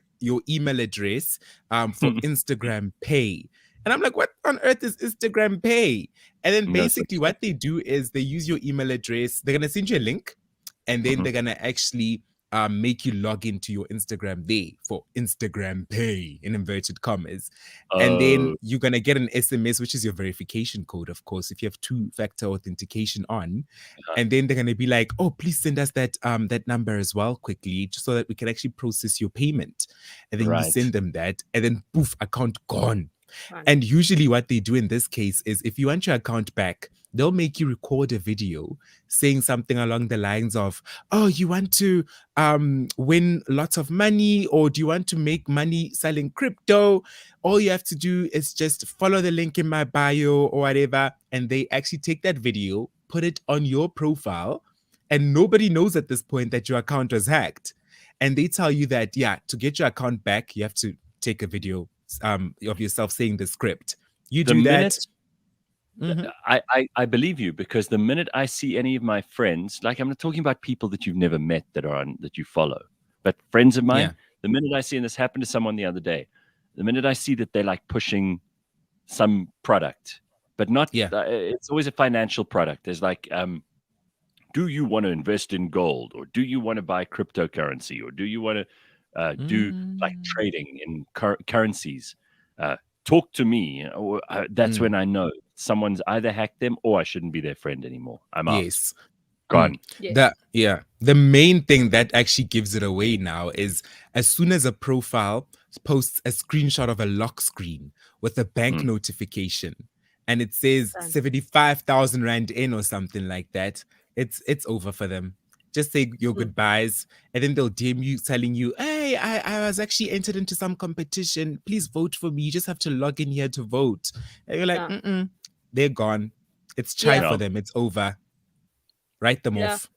email address for Instagram Pay. And I'm like, what on earth is Instagram Pay? And then No basically such what they do is they use your email address. They're going to send you a link, and then thing. they're going to actually make you log into your Instagram there for Instagram Pay in inverted commas. And then Oh, you're going to get an SMS, which is your verification code, of course, if you have two-factor authentication on. And then they're going to be like, oh, please send us that number as well quickly, just so that we can actually process your payment. And then you right. send them that, and then poof, account gone. Fun. And usually what they do in this case is if you want your account back, they'll make you record a video saying something along the lines of, oh, you want to win lots of money, or do you want to make money selling crypto? All you have to do is just follow the link in my bio or whatever. And they actually take that video, put it on your profile, and nobody knows at this point that your account was hacked. And they tell you that, yeah, to get your account back, you have to take a video of yourself saying the script. You The do that. minute Mhm. I believe you, because the minute I see any of my friends, like I'm not talking about people that you've never met that you follow, but friends of mine, Yeah. the minute I see, and this happened to someone the other day, the minute I see that they're like pushing some product, but not, Yeah. it's always a financial product. There's like, do you want to invest in gold, or do you want to buy cryptocurrency, or do you want to do like trading in currencies? Talk to me. That's when I know someone's either hacked them or I shouldn't be their friend anymore. I'm out. Yes. Gone. The main thing that actually gives it away now is as soon as a profile posts a screenshot of a lock screen with a bank notification and it says Done. 75,000 Rand in or something like that, it's over for them. Just say your goodbyes, and then they'll DM you telling you, hey, I was actually entered into some competition. Please vote for me. You just have to log in here to vote. And you're like, they're gone. It's chai Yeah. for them. It's over. Write them Yeah. off.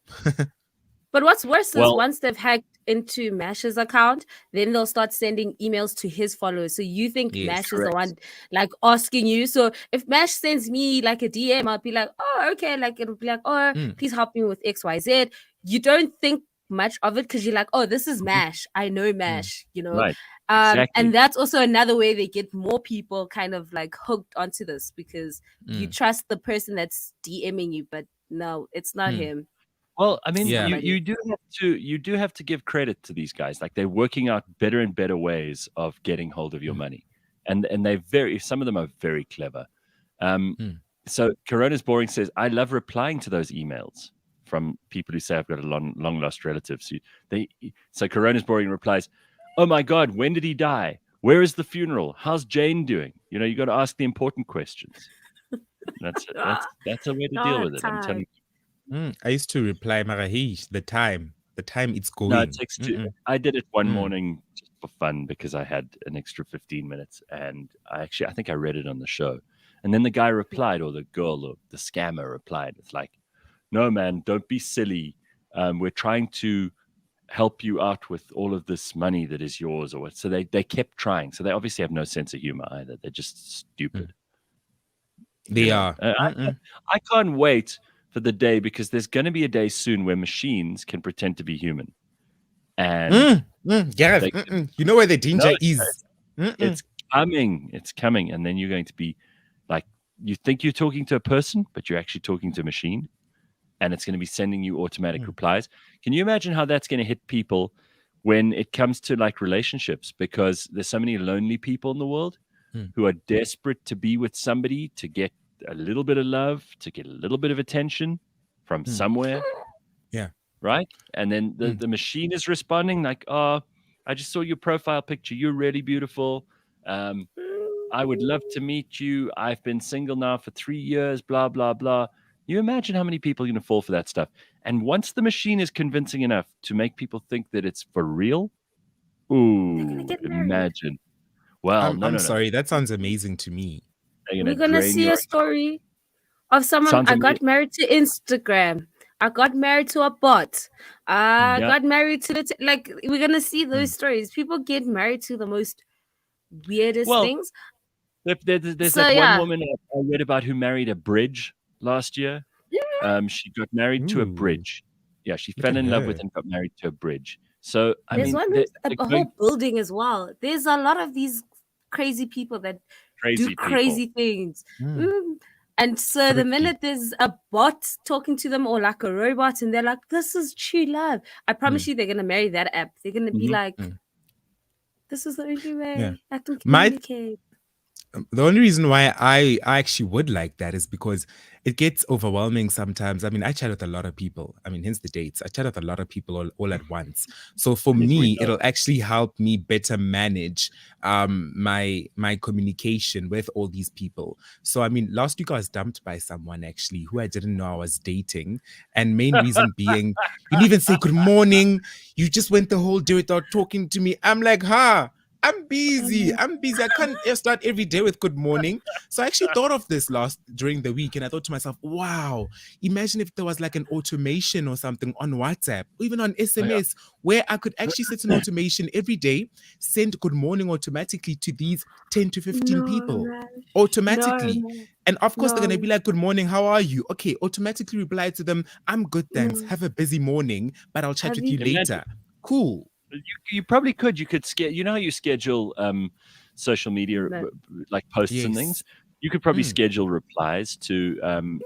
But what's worse is Well- once they've hacked into Mash's account, then they'll start sending emails to his followers. So you think Yes, Mash is the correct. one like asking you. So if Mash sends me like a DM, I'll be like, oh, okay. Like it'll be like, oh, please help me with XYZ. You don't think much of it because you're like, oh, this is Mash. I know Mash, you know. Right. Exactly. And that's also another way they get more people kind of like hooked onto this because you trust the person that's DMing you, but no, it's not him. Well, I mean, Yeah. you do have to give credit to these guys. Like they're working out better and better ways of getting hold of your money, and some of them are very clever. So Corona's Boring says, I love replying to those emails from people who say I've got a long lost relative. So Corona's Boring replies, oh my God, when did he die? Where is the funeral? How's Jane doing? You know, you got to ask the important questions. That's a way to deal with it. I'm telling you. I used to reply, Marahi, the time it's going. No, it takes two. I did it one morning just for fun because I had an extra 15 minutes, and I think I read it on the show. And then the guy replied, or the girl, or the scammer replied. It's like, no, man, don't be silly. We're trying to help you out with all of this money that is yours, or what. So they kept trying. So they obviously have no sense of humor either. They're just stupid. They are. I can't wait for the day, because there's going to be a day soon where machines can pretend to be human. And Gareth, you know where the danger is. It's coming. It's coming. And then you're going to be like, you think you're talking to a person, but you're actually talking to a machine. And it's going to be sending you automatic replies. Can you imagine how that's going to hit people when it comes to like relationships? Because there's so many lonely people in the world who are desperate to be with somebody, to get a little bit of love, to get a little bit of attention from somewhere. Yeah. Right. And then the machine is responding like, oh, I just saw your profile picture. You're really beautiful. I would love to meet you. I've been single now for 3 years, blah, blah, blah. You imagine how many people are going to fall for that stuff. And once the machine is convincing enough to make people think that it's for real, imagine. Well, I'm sorry. That sounds amazing to me. We're going to see a story of someone. I got married to Instagram. I got married to a bot. I got married to we're going to see those stories. People get married to the most weirdest things. There's one woman I read about who married a bridge last year. She got married to a bridge. Yeah, she fell in love with and got married to a bridge. So there's a whole building as well. There's a lot of these crazy people that crazy crazy things. And so the minute there's a bot talking to them or like a robot and they're like, this is true love, I promise you they're going to marry that app. They're going to be like, this is the only way I can communicate. The only reason why I actually would like that is because it gets overwhelming sometimes. I mean, I chat with a lot of people. I mean, hence the dates. I chat with a lot of people all at once. So for me, it'll actually help me better manage my communication with all these people. So I mean, last week I was dumped by someone actually who I didn't know I was dating. And main reason being, you didn't even say good morning. You just went the whole day without talking to me. I'm like, I'm busy. I can't start every day with good morning. So I actually thought of this during the week, and I thought to myself, wow, imagine if there was like an automation or something on WhatsApp, or even on SMS, where I could actually set an automation every day, send good morning automatically to these 10 to 15 people. Automatically. And of course, they're going to be like, good morning, how are you? Okay, automatically reply to them, I'm good, thanks. Have a busy morning, but I'll chat with you later. Cool. You probably could. You could you know how you schedule social media like posts and things. You could probably schedule replies to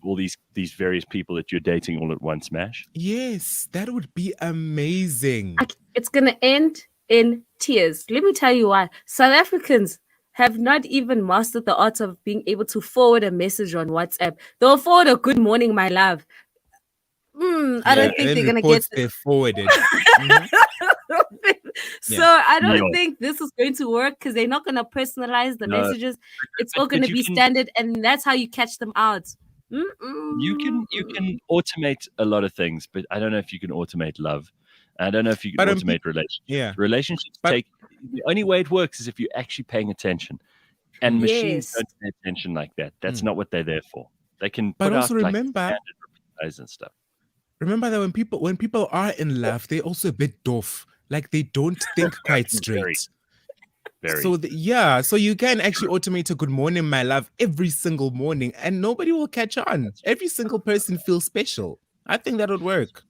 all these various people that you're dating all at once. Mash. Yes, that would be amazing. It's gonna end in tears. Let me tell you why. South Africans have not even mastered the art of being able to forward a message on WhatsApp. They'll forward a good morning, my love. I don't think they're gonna get it forwarded. So I don't think this is going to work because they're not gonna personalize the messages. It's all gonna be standard, and that's how you catch them out. You can automate a lot of things, but I don't know if you can automate love. I don't know if you can automate relationships. Relationships take the only way it works is if you're actually paying attention. And machines don't pay attention like that. That's not what they're there for. They can put out like standard replies and stuff. Remember that when people are in love, they're also a bit doof. Like they don't think quite straight. Very. So so you can actually automate a good morning, my love, every single morning, and nobody will catch on. Every single person feels special. I think that would work.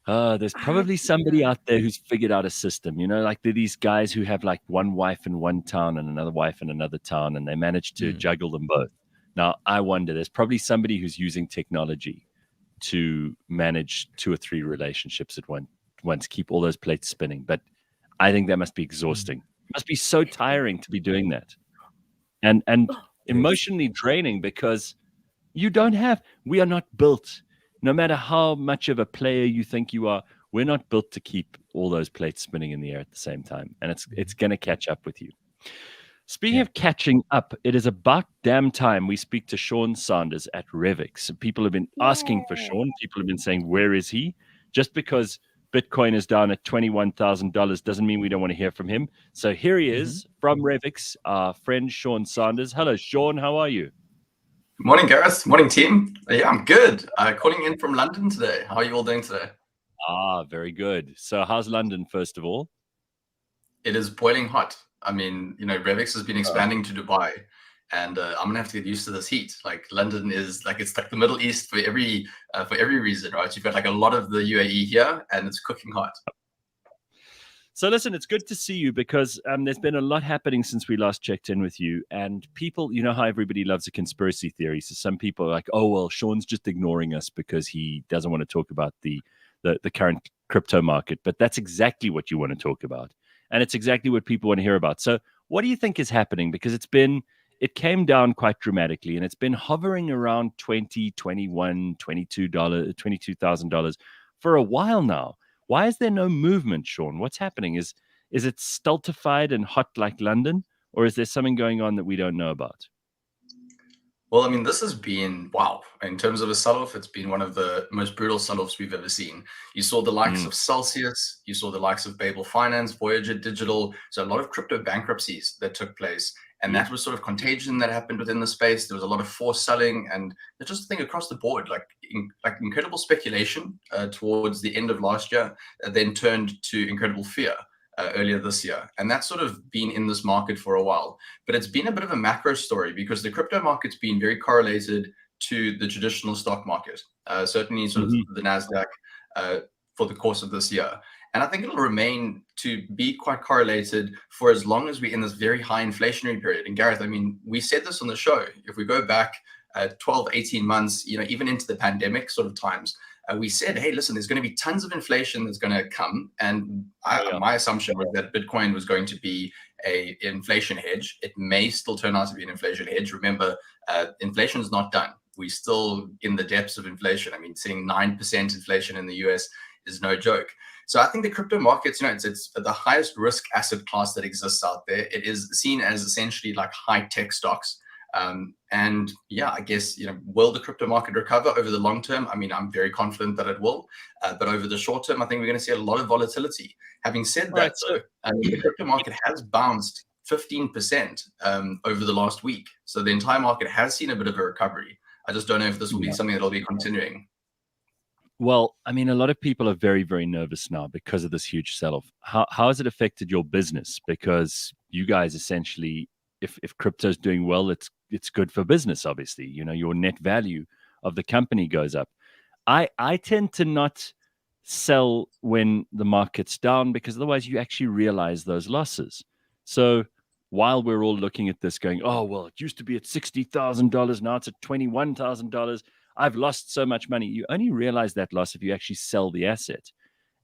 There's probably somebody out there who's figured out a system. You know, like these guys who have like one wife in one town and another wife in another town, and they manage to juggle them both. Now, I wonder, there's probably somebody who's using technology to manage 2 or 3 relationships at once, keep all those plates spinning. But I think that must be exhausting. It must be so tiring to be doing that, and emotionally draining, because we are not built, no matter how much of a player you think you are, we're not built to keep all those plates spinning in the air at the same time, and it's going to catch up with you. Speaking of catching up, it is about damn time we speak to Sean Sanders at Revix. People have been asking for Sean. People have been saying, where is he? Just because Bitcoin is down at $21,000 doesn't mean we don't want to hear from him. So here he is from Revix, our friend Sean Sanders. Hello, Sean. How are you? Good morning, Gareth. Morning, team. Yeah, I'm good. Calling in from London today. How are you all doing today? Very good. So how's London, first of all? It is boiling hot. I mean, Revix has been expanding to Dubai, and I'm gonna have to get used to this heat. Like London is like, it's like the Middle East for every reason, right? You've got like a lot of the UAE here, and it's cooking hot. So listen, it's good to see you, because there's been a lot happening since we last checked in with you. And people, you know how everybody loves a conspiracy theory. So some people are like, oh, well, Sean's just ignoring us because he doesn't want to talk about the current crypto market. But that's exactly what you want to talk about. And it's exactly what people want to hear about. So what do you think is happening? Because it came down quite dramatically, and it's been hovering around $20, $21, $22,000 for a while now. Why is there no movement, Sean? What's happening? Is it stultified and hot like London, or is there something going on that we don't know about? Well, I mean, this has been, wow. In terms of a sell-off, it's been one of the most brutal sell-offs we've ever seen. You saw the likes of Celsius, you saw the likes of Babel Finance, Voyager Digital. So a lot of crypto bankruptcies that took place. And that was sort of contagion that happened within the space. There was a lot of forced selling, and just a thing across the board, like incredible speculation towards the end of last year, then turned to incredible fear earlier this year. And that's sort of been in this market for a while. But it's been a bit of a macro story, because the crypto market's been very correlated to the traditional stock market. Certainly sort of the NASDAQ, for the course of this year. And I think it'll remain to be quite correlated for as long as we're in this very high inflationary period. And Gareth, I mean, we said this on the show. If we go back 12, 18 months, even into the pandemic sort of times, we said, hey, listen, there's going to be tons of inflation that's going to come. And my assumption was that Bitcoin was going to be an inflation hedge. It may still turn out to be an inflation hedge. Remember, inflation is not done. We're still in the depths of inflation. I mean, seeing 9% inflation in the US is no joke. So I think the crypto markets, it's the highest risk asset class that exists out there. It is seen as essentially like high tech stocks. And yeah, I guess, will the crypto market recover over the long term? I mean, I'm very confident that it will. But over the short term, I think we're going to see a lot of volatility. Having said that, though, the crypto market has bounced 15% over the last week. So the entire market has seen a bit of a recovery. I just don't know if this will be something that will be continuing. Well, I mean, a lot of people are very, very nervous now because of this huge sell-off. How has it affected your business? Because you guys essentially, if crypto's doing well, it's good for business, obviously. Your net value of the company goes up. I tend to not sell when the market's down because otherwise you actually realize those losses. So while we're all looking at this going, oh, well, it used to be at $60,000, now it's at $21,000. I've lost so much money. You only realize that loss if you actually sell the asset.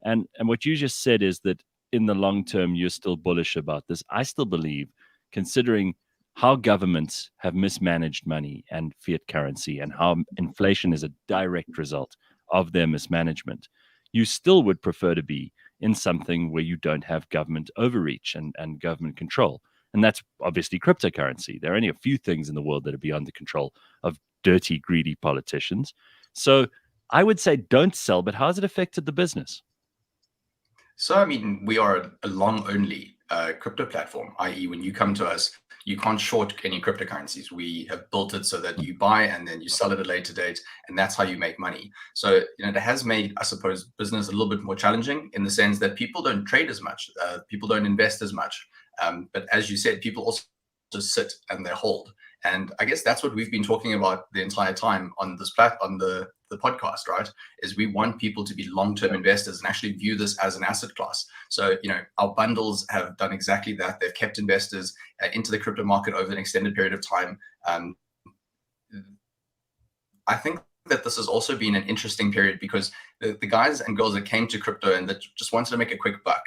And what you just said is that in the long term, you're still bullish about this. I still believe, considering how governments have mismanaged money and fiat currency and how inflation is a direct result of their mismanagement, you still would prefer to be in something where you don't have government overreach and government control. And that's obviously cryptocurrency. There are only a few things in the world that are beyond the control of dirty, greedy politicians. So I would say don't sell, but how has it affected the business? So, I mean, we are a long-only crypto platform, i.e. when you come to us, you can't short any cryptocurrencies. We have built it so that you buy and then you sell it at a later date, and that's how you make money. So, it has made, I suppose, business a little bit more challenging in the sense that people don't trade as much, people don't invest as much. But as you said, people also sit and they hold. And I guess that's what we've been talking about the entire time on this on the podcast, right? Is we want people to be long-term investors and actually view this as an asset class. So, our bundles have done exactly that. They've kept investors into the crypto market over an extended period of time. I think that this has also been an interesting period because the guys and girls that came to crypto and that just wanted to make a quick buck,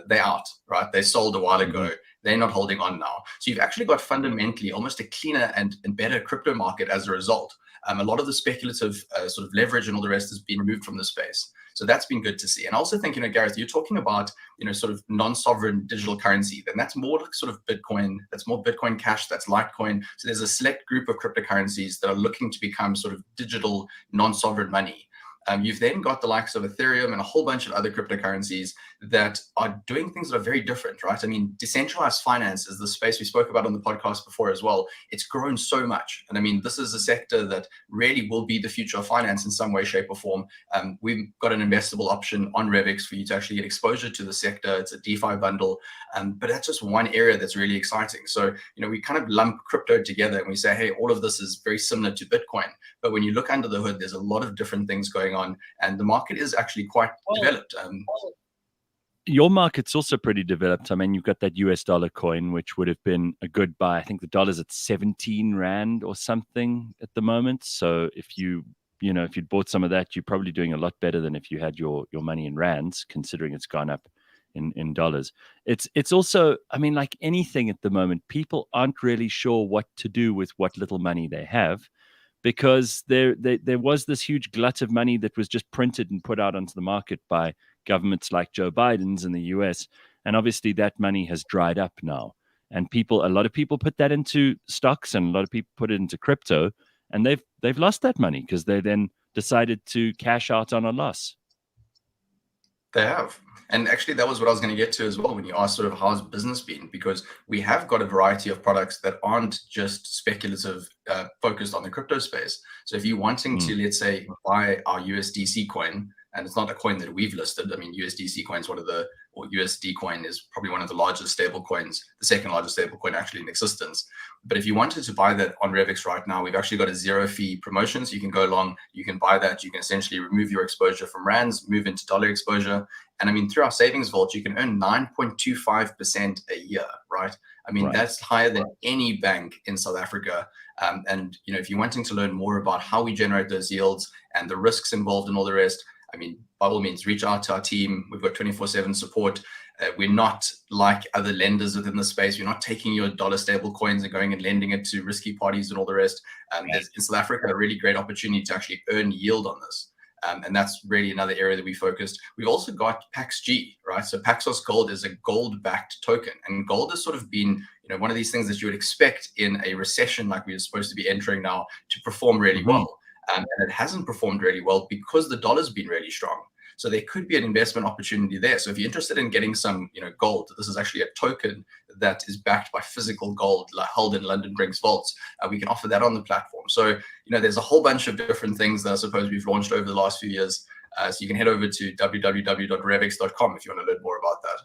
they're out, right? They sold a while ago. They're not holding on now. So you've actually got fundamentally almost a cleaner and better crypto market as a result. A lot of the speculative sort of leverage and all the rest has been removed from the space. So that's been good to see. And I also think, Gareth, you're talking about, sort of non-sovereign digital currency. Then that's more like sort of Bitcoin. That's more Bitcoin Cash. That's Litecoin. So there's a select group of cryptocurrencies that are looking to become sort of digital non-sovereign money. You've then got the likes of Ethereum and a whole bunch of other cryptocurrencies that are doing things that are very different, right? I mean, decentralized finance is the space we spoke about on the podcast before as well. It's grown so much. And I mean, this is a sector that really will be the future of finance in some way, shape or form. We've got an investable option on Revix for you to actually get exposure to the sector. It's a DeFi bundle, but that's just one area that's really exciting. So, we kind of lump crypto together and we say, hey, all of this is very similar to Bitcoin. But when you look under the hood, there's a lot of different things going on, and the market is actually quite developed. Your market's also pretty developed. I mean, you've got that US dollar coin, which would have been a good buy. I think the dollar's at 17 Rand or something at the moment. So if you'd bought some of that, you're probably doing a lot better than if you had your money in rands, considering it's gone up in dollars. It's also, I mean, like anything at the moment, people aren't really sure what to do with what little money they have, because there was this huge glut of money that was just printed and put out onto the market by governments like Joe Biden's in the US. And obviously that money has dried up now. And a lot of people put that into stocks and a lot of people put it into crypto, and they've lost that money because they then decided to cash out on a loss. They have. And actually, that was what I was going to get to as well when you asked sort of how's business been, because we have got a variety of products that aren't just speculative, focused on the crypto space. So if you're wanting to, let's say, buy our USDC coin, and it's not a coin that we've listed. I mean, USDC coin is one of the or USD coin is probably one of the largest stable coins, the second largest stable coin actually in existence. But if you wanted to buy that on Revix right now, we've actually got a 0 fee promotion. So you can go along, you can buy that, you can essentially remove your exposure from rands, move into dollar exposure. And I mean, through our savings vault, you can earn 9.25% a year, right? I mean, that's higher than any bank in South Africa. And, you know, if you're wanting to learn more about how we generate those yields and the risks involved and all the rest, I mean, by all means, reach out to our team. We've got 24/7 support. We're not like other lenders within the space. We're not taking your dollar stable coins and going and lending it to risky parties and all the rest. There's in South Africa a really great opportunity to actually earn yield on this. And that's really another area that we focused. We've also got PaxG, right? So Paxos Gold is a gold-backed token. And gold has sort of been, you know, one of these things that you would expect in a recession like we're supposed to be entering now to perform really well. And it hasn't performed really well because the dollar's been really strong. So there could be an investment opportunity there. So if you're interested in getting some, you know, gold, this is actually a token that is backed by physical gold held in London Brinks vaults. We can offer that on the platform. So, you know, there's a whole bunch of different things that I suppose we've launched over the last few years. So you can head over to www.revix.com if you want to learn more about that.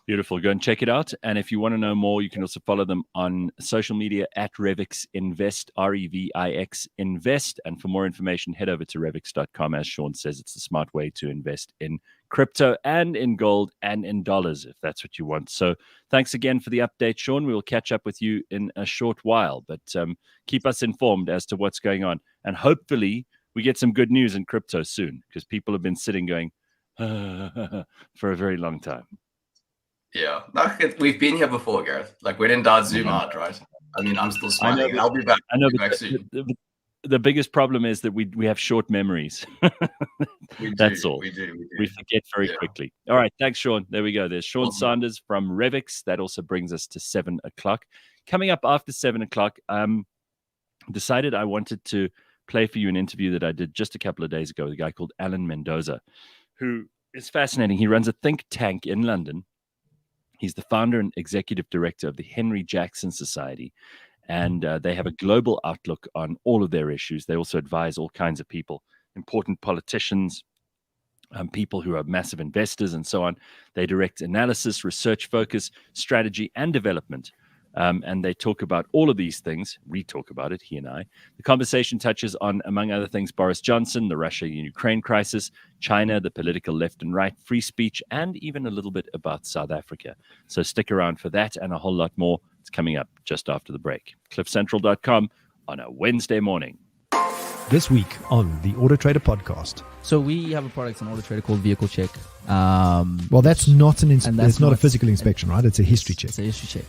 Beautiful. Go and check it out. And if you want to know more, you can also follow them on social media at Revix Invest, Revix Invest. And for more information, head over to revix.com. As Sean says, it's a smart way to invest in crypto and in gold and in dollars, if that's what you want. So thanks again for the update, Sean. We will catch up with you in a short while, but keep us informed as to what's going on. And hopefully we get some good news in crypto soon, because people have been sitting going for a very long time. Yeah, we've been here before, Gareth. Like when in doubt, zoom out, right? I mean, I'm still smiling. I'll be back. I know, back soon. The biggest problem is that we have short memories. That's all. We do. We forget very quickly. All right, thanks, Sean. There we go. There's Sean Sanders from Revix. That also brings us to 7 o'clock. Coming up after 7 o'clock, decided I wanted to play for you an interview that I did just a couple of days ago with a guy called Alan Mendoza, who is fascinating. He runs a think tank in London. He's the founder and executive director of the Henry Jackson Society, and they have a global outlook on all of their issues. They also advise all kinds of people, important politicians, people who are massive investors, and so on. They direct analysis, research focus, strategy, and development. And they talk about all of these things. We talk about it, he and I. The conversation touches on, among other things, Boris Johnson, the Russia and Ukraine crisis, China, the political left and right, free speech, and even a little bit about South Africa. So stick around for that and a whole lot more. It's coming up just after the break. CliffCentral.com on a Wednesday morning. This week on the Auto Trader podcast. So we have a product on Auto Trader called Vehicle Check. Well, that's not it's not a physical inspection, right? It's a history check. It's a history check.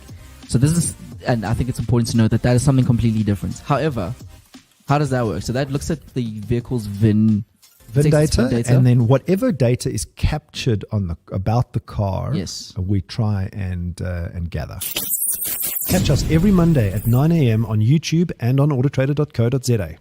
So this is, and I think it's important to note that is something completely different. However, how does that work? So that looks at the vehicle's VIN data, and then whatever data is captured on about the car, yes, we try and gather. Catch us every Monday at 9 a.m. on YouTube and on autotrader.co.za.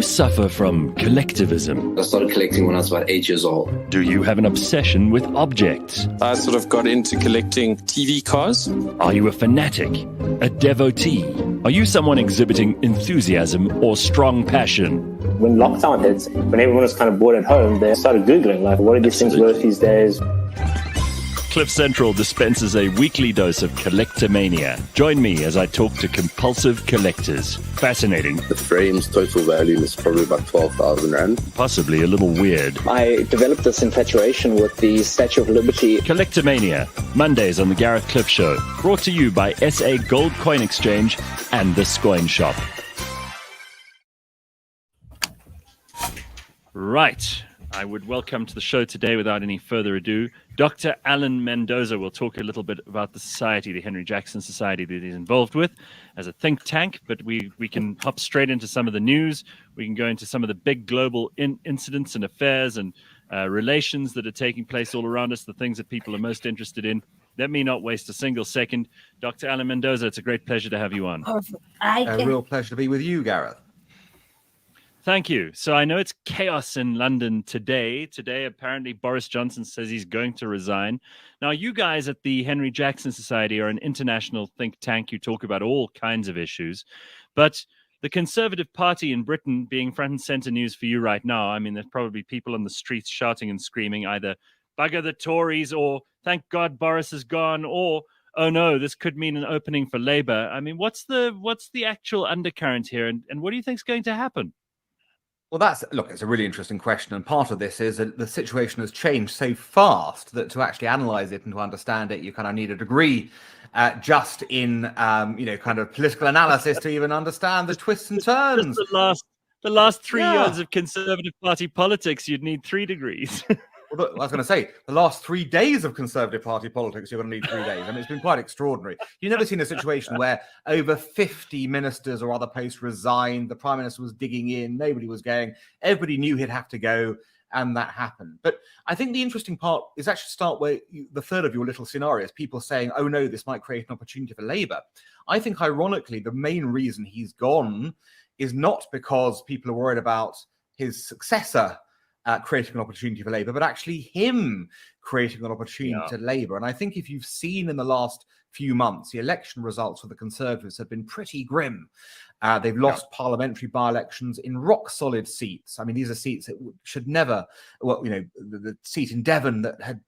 suffer from collectivism? I started collecting when I was about 8 years old. Do you have an obsession with objects? I sort of got into collecting TV cars. Are you a fanatic? A devotee? Are you someone exhibiting enthusiasm or strong passion? When lockdown hit, when everyone was kind of bored at home, they started Googling, like, what are these things worth these days? Cliff Central dispenses a weekly dose of collectomania. Join me as I talk to compulsive collectors. Fascinating. The frame's total value is probably about 12,000 Rand. Possibly a little weird. I developed this infatuation with the Statue of Liberty. Collectomania, Mondays on the Gareth Cliff Show. Brought to you by SA Gold Coin Exchange and the Scoin Shop. Right. I would welcome to the show today, without any further ado, Dr. Alan Mendoza. We'll talk a little bit about the society, the Henry Jackson Society that he's involved with as a think tank, but we can hop straight into some of the news. We can go into some of the big global incidents and affairs and relations that are taking place all around us, the things that people are most interested in. Let me not waste a single second. Dr. Alan Mendoza, it's a great pleasure to have you on. A real pleasure to be with you, Gareth. Thank you. So I know it's chaos in London today. Today, apparently, Boris Johnson says he's going to resign. Now, you guys at the Henry Jackson Society are an international think tank. You talk about all kinds of issues. But the Conservative Party in Britain being front and center news for you right now, I mean, there's probably people on the streets shouting and screaming either, bugger the Tories, or thank God Boris is gone, or oh no, this could mean an opening for Labour. I mean, what's the actual undercurrent here, and what do you think is going to happen? Well, it's a really interesting question. And part of this is that the situation has changed so fast that to actually analyze it and to understand it, you kind of need a degree just in, kind of political analysis to even understand the twists and turns. Just the last 3 years of Conservative Party politics, you'd need 3 degrees. Well, look, I was going to say, the last 3 days of Conservative Party politics, you're going to need 3 days. I mean, it's been quite extraordinary. You've never seen a situation where over 50 ministers or other posts resigned, the Prime Minister was digging in, nobody was going, everybody knew he'd have to go, and that happened. But I think the interesting part is actually start where the third of your little scenarios, people saying, oh no, this might create an opportunity for Labour. I think, ironically, the main reason he's gone is not because people are worried about his successor creating an opportunity for Labour, but actually him creating an opportunity to Labour. And I think if you've seen in the last few months, the election results for the Conservatives have been pretty grim. They've lost parliamentary by-elections in rock-solid seats. I mean, these are seats that should never, the seat in Devon that had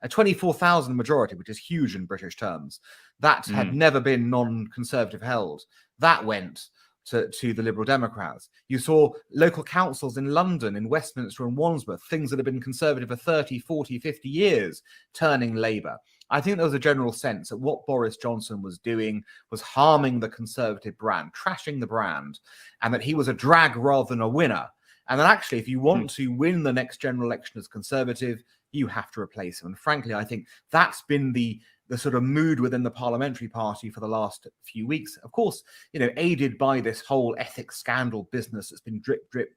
a 24,000 majority, which is huge in British terms, that had never been non-Conservative held. That went to the Liberal Democrats. You saw local councils in London, in Westminster and Wandsworth, things that have been Conservative for 30, 40, 50 years, turning Labour. I think there was a general sense that what Boris Johnson was doing was harming the Conservative brand, trashing the brand, and that he was a drag rather than a winner. And that actually, if you want to win the next general election as Conservative, you have to replace him. And frankly, I think that's been the sort of mood within the parliamentary party for the last few weeks. Of course, aided by this whole ethics scandal business that's been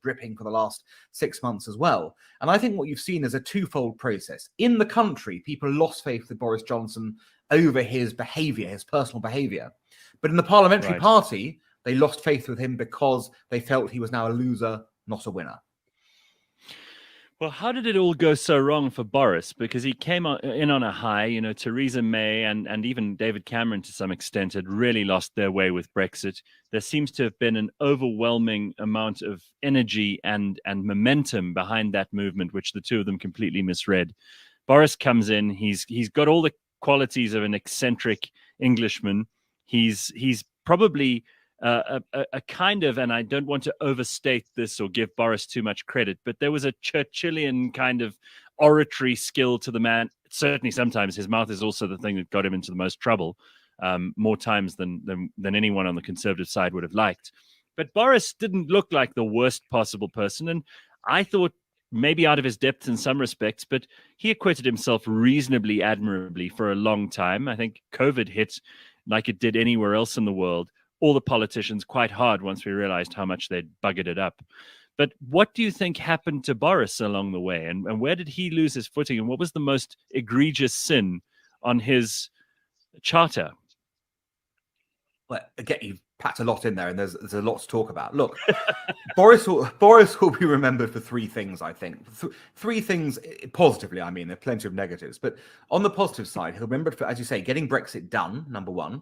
dripping for the last 6 months as well. And I think what you've seen is a twofold process. In the country, people lost faith with Boris Johnson over his behaviour, his personal behaviour. But in the parliamentary party, they lost faith with him because they felt he was now a loser, not a winner. Well, how did it all go so wrong for Boris? Because he came in on a high. Theresa May and even David Cameron, to some extent, had really lost their way with Brexit. There seems to have been an overwhelming amount of energy and momentum behind that movement, which the two of them completely misread. Boris comes in. He's got all the qualities of an eccentric Englishman. He's probably a kind of, and I don't want to overstate this or give Boris too much credit, but there was a Churchillian kind of oratory skill to the man. Certainly sometimes his mouth is also the thing that got him into the most trouble, more times than anyone on the Conservative side would have liked. But Boris didn't look like the worst possible person, and I thought maybe out of his depth in some respects, but he acquitted himself reasonably admirably for a long time. I think COVID hit like it did anywhere else in the world. All the politicians quite hard once we realized how much they'd buggered it up. But what do you think happened to Boris along the way? And where did he lose his footing? And what was the most egregious sin on his charter? Well, again, you've packed a lot in there, and there's a lot to talk about. Look, Boris will be remembered for three things, I think. Three things positively. I mean, there are plenty of negatives, but on the positive side, he'll be remembered for, as you say, getting Brexit done, number one,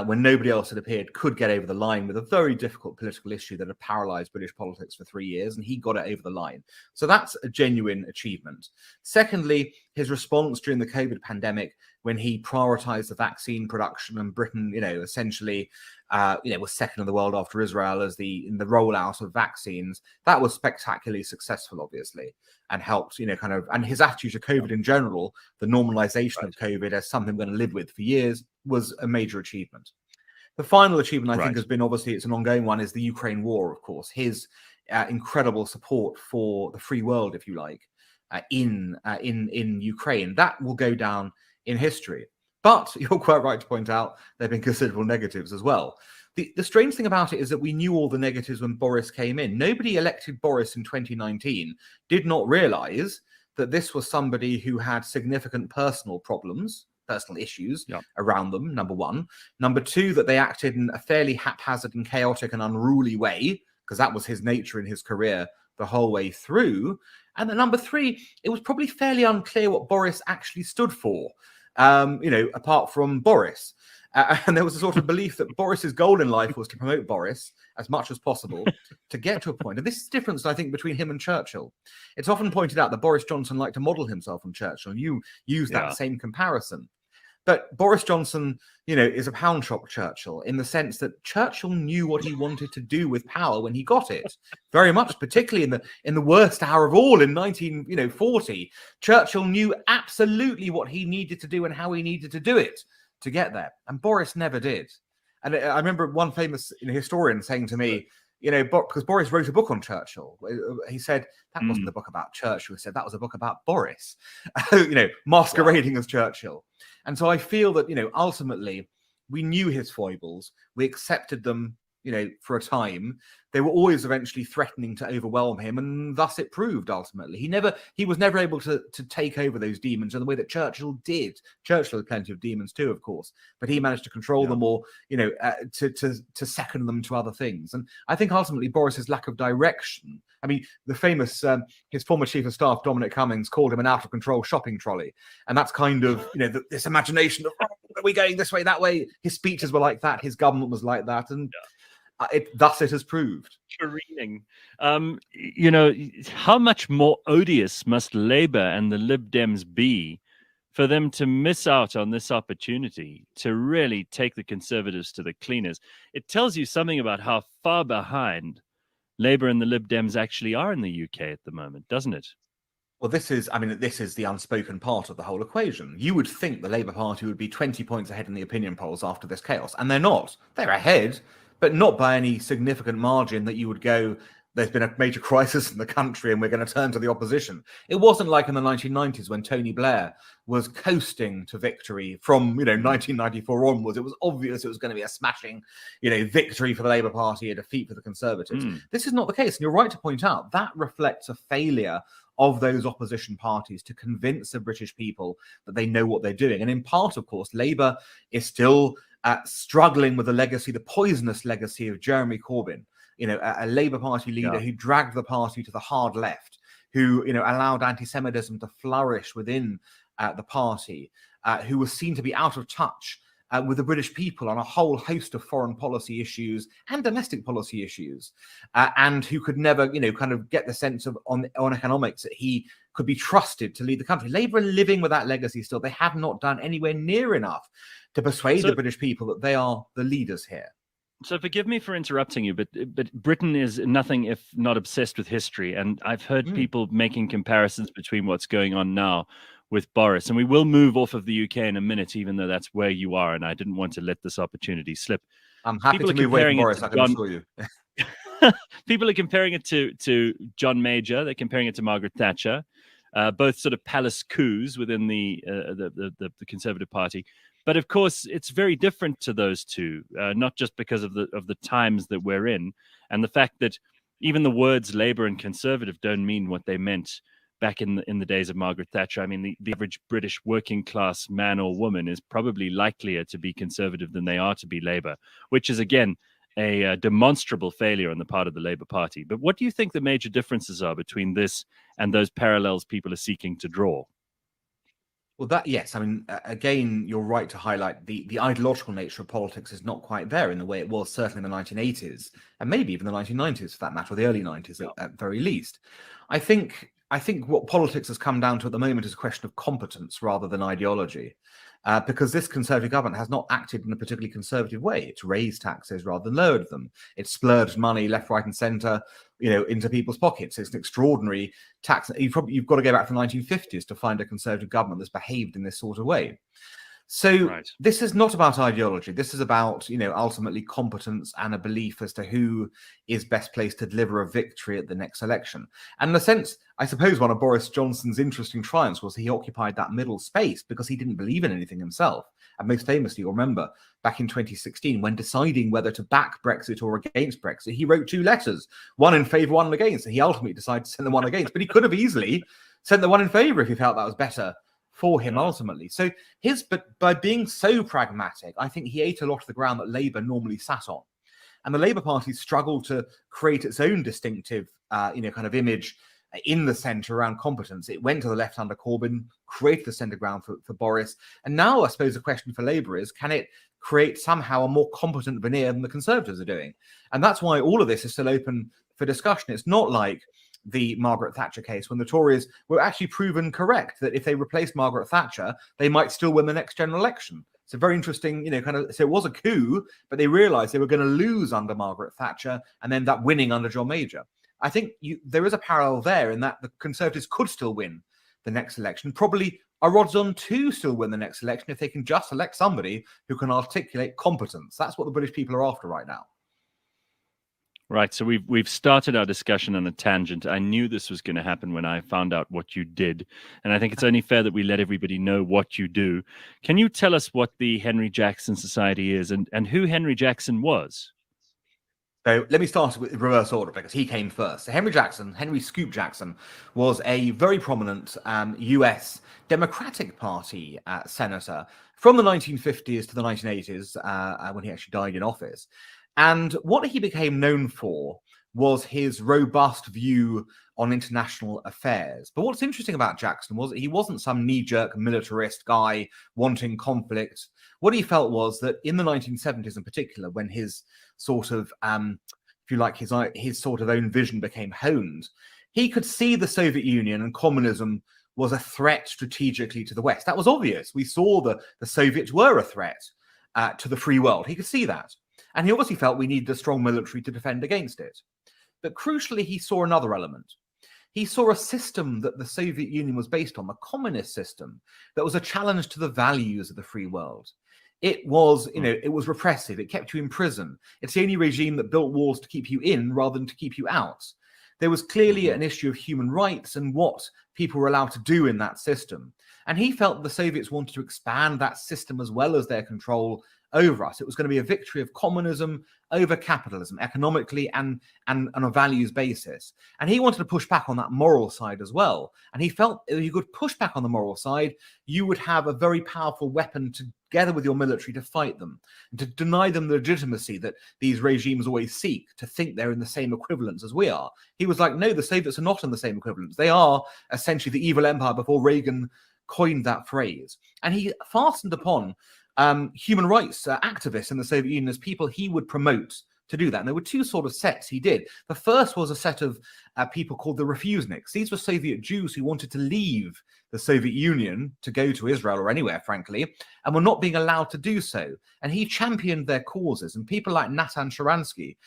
when nobody else had appeared could get over the line with a very difficult political issue that had paralyzed British politics for 3 years, and he got it over the line. So that's a genuine achievement. Secondly, his response during the COVID pandemic, when he prioritized the vaccine production, and Britain, essentially, was second in the world after Israel in the rollout of vaccines. That was spectacularly successful, obviously, and helped, and his attitude to COVID in general, the normalization of COVID as something we're going to live with for years, was a major achievement. The final achievement, I think, has been, obviously, it's an ongoing one, is the Ukraine war, of course. His incredible support for the free world, if you like, in Ukraine. That will go down in history. But you're quite right to point out there have been considerable negatives as well. The strange thing about it is that we knew all the negatives when Boris came in. Nobody elected Boris in 2019 did not realize that this was somebody who had significant personal problems, personal issues around them, number one. Number two, that they acted in a fairly haphazard and chaotic and unruly way, because that was his nature in his career the whole way through. And then number three, it was probably fairly unclear what Boris actually stood for. Apart from Boris. And there was a sort of belief that Boris's goal in life was to promote Boris as much as possible to get to a point. And this is the difference, I think, between him and Churchill. It's often pointed out that Boris Johnson liked to model himself on Churchill. You use that same comparison. But Boris Johnson, is a pound shop Churchill, in the sense that Churchill knew what he wanted to do with power when he got it. Very much, particularly in the worst hour of all in 1940. Churchill knew absolutely what he needed to do and how he needed to do it to get there. And Boris never did. And I remember one famous historian saying to me, because Boris wrote a book on Churchill. He said, that wasn't a book about Churchill. He said, that was a book about Boris, masquerading as Churchill. And so I feel that, ultimately, we knew his foibles. We accepted them, for a time. They were always eventually threatening to overwhelm him, and thus it proved ultimately. He was never able to take over those demons in the way that Churchill did. Churchill had plenty of demons too, of course, but he managed to control them, or to second them to other things. And I think ultimately Boris's lack of direction. I mean, the famous his former chief of staff Dominic Cummings called him an out of control shopping trolley, and that's kind of this imagination of are we going this way, that way. His speeches were like that. His government was like that, and thus it has proved. Careening. How much more odious must Labour and the Lib Dems be for them to miss out on this opportunity to really take the Conservatives to the cleaners? It tells you something about how far behind Labour and the Lib Dems actually are in the UK at the moment, doesn't it? Well, this is the unspoken part of the whole equation. You would think the Labour Party would be 20 points ahead in the opinion polls after this chaos, and they're not. They're ahead, but not by any significant margin that you would go, there's been a major crisis in the country and we're going to turn to the opposition. It wasn't like in the 1990s when Tony Blair was coasting to victory from 1994 onwards. It was obvious it was going to be a smashing victory for the Labour Party, a defeat for the Conservatives. This is not the case, and you're right to point out that reflects a failure of those opposition parties to convince the British people that they know what they're doing. And in part, of course, Labour is still struggling with the poisonous legacy of Jeremy Corbyn, a Labour Party leader who dragged the party to the hard left, who allowed anti-Semitism to flourish within the party, who was seen to be out of touch with the British people on a whole host of foreign policy issues and domestic policy issues, and who could never, kind of get the sense of on economics that he could be trusted to lead the country. Labour are living with that legacy still. They have not done anywhere near enough to persuade the British people that they are the leaders here. So forgive me for interrupting you, but Britain is nothing if not obsessed with history. And I've heard people making comparisons between what's going on now with Boris. And we will move off of the UK in a minute, even though that's where you are. And I didn't want to let this opportunity slip. I'm happy to move away from Boris, I can assure you. People are comparing it to John Major. They're comparing it to Margaret Thatcher. Both sort of palace coups within the Conservative Party. But of course, it's very different to those two, not just because of the times that we're in, and the fact that even the words Labour and Conservative don't mean what they meant back in the days of Margaret Thatcher. I mean, the average British working class man or woman is probably likelier to be Conservative than they are to be Labour, which is, again, a demonstrable failure on the part of the Labour Party. But what do you think the major differences are between this and those parallels people are seeking to draw? Well, yes. I mean, again, you're right to highlight the ideological nature of politics is not quite there in the way it was certainly in the 1980s, and maybe even the 1990s for that matter, or the early 90s at very least. I think what politics has come down to at the moment is a question of competence rather than ideology, because this Conservative government has not acted in a particularly conservative way. It's raised taxes rather than lowered them. It's splurged money left, right, and centre, into people's pockets. It's an extraordinary tax. You've got to go back to the 1950s to find a Conservative government that's behaved in this sort of way. So This is not about ideology. This is about, ultimately competence and a belief as to who is best placed to deliver a victory at the next election. And in a sense, I suppose one of Boris Johnson's interesting triumphs was he occupied that middle space because he didn't believe in anything himself. And most famously, you'll remember back in 2016, when deciding whether to back Brexit or against Brexit, he wrote 2 letters, one in favour, one against. And he ultimately decided to send the one against, but he could have easily sent the one in favour if he felt that was better for him ultimately. So but by being so pragmatic, I think he ate a lot of the ground that Labour normally sat on. And the Labour Party struggled to create its own distinctive, kind of image in the centre around competence. It went to the left under Corbyn, created the centre ground for Boris. And now I suppose the question for Labour is, can it create somehow a more competent veneer than the Conservatives are doing? And that's why all of this is still open for discussion. It's not like the Margaret Thatcher case, when the Tories were actually proven correct that if they replaced Margaret Thatcher, they might still win the next general election. It's a very interesting, so it was a coup, but they realized they were going to lose under Margaret Thatcher and end up winning under John Major. I think there is a parallel there in that the Conservatives could still win the next election, probably are odds on to still win the next election if they can just elect somebody who can articulate competence. That's what the British people are after right now. Right. So we've started our discussion on a tangent. I knew this was going to happen when I found out what you did. And I think it's only fair that we let everybody know what you do. Can you tell us what the Henry Jackson Society is and who Henry Jackson was? So let me start with reverse order because he came first. So Henry Scoop Jackson, was a very prominent US Democratic Party senator from the 1950s to the 1980s when he actually died in office. And what he became known for was his robust view on international affairs. But what's interesting about Jackson was that he wasn't some knee-jerk militarist guy wanting conflict. What he felt was that in the 1970s in particular, when his sort of, if you like, his sort of own vision became honed, he could see the Soviet Union and communism was a threat strategically to the West. That was obvious. We saw the Soviets were a threat to the free world. He could see that. And he obviously felt we needed a strong military to defend against it. But crucially, he saw another element. He saw a system that the Soviet Union was based on, the communist system, that was a challenge to the values of the free world. It was, it was repressive. It kept you in prison. It's the only regime that built walls to keep you in rather than to keep you out. There was clearly an issue of human rights and what people were allowed to do in that system. And he felt the Soviets wanted to expand that system as well as their control over us. It was going to be a victory of communism over capitalism, economically and on a values basis. And he wanted to push back on that moral side as well. And he felt if you could push back on the moral side, you would have a very powerful weapon together with your military to fight them, and to deny them the legitimacy that these regimes always seek, to think they're in the same equivalence as we are. He was like, no, the Soviets are not in the same equivalence. They are essentially the evil empire before Reagan coined that phrase. And he fastened upon human rights activists in the Soviet Union as people he would promote to do that. And there were 2 sort of sets he did. The first was a set of people called the refuseniks. These were Soviet Jews who wanted to leave the Soviet Union to go to Israel or anywhere, frankly, and were not being allowed to do so. And he championed their causes. And people like Natan Sharansky,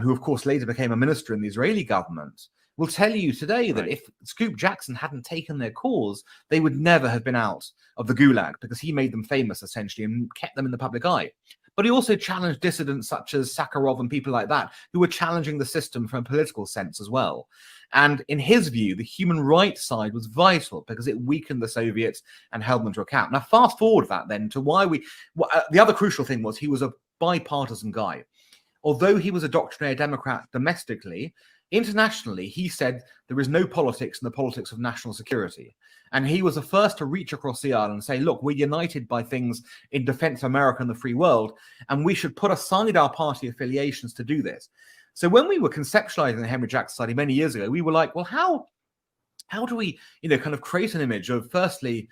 who of course later became a minister in the Israeli government, will tell you today that if Scoop Jackson hadn't taken their cause, they would never have been out of the Gulag, because he made them famous, essentially, and kept them in the public eye. But he also challenged dissidents such as Sakharov and people like that, who were challenging the system from a political sense as well. And in his view, the human rights side was vital because it weakened the Soviets and held them to account. Now, fast forward that then to why the other crucial thing was he was a bipartisan guy. Although he was a doctrinaire Democrat domestically, Internationally, he said there is no politics in the politics of national security. And he was the first to reach across the aisle and say, look, we're united by things in defense of America and the free world, and we should put aside our party affiliations to do this. So when we were conceptualizing the Henry Jackson Society many years ago, we were like, well, how do we, kind of create an image of, firstly,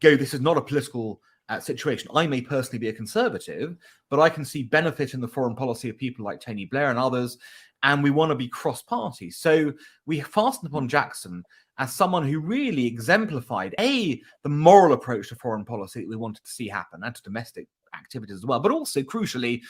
this is not a political situation. I may personally be a conservative, but I can see benefit in the foreign policy of people like Tony Blair and others, and we want to be cross-party. So we fastened upon Jackson as someone who really exemplified, the moral approach to foreign policy that we wanted to see happen, and to domestic activities as well, but also, crucially,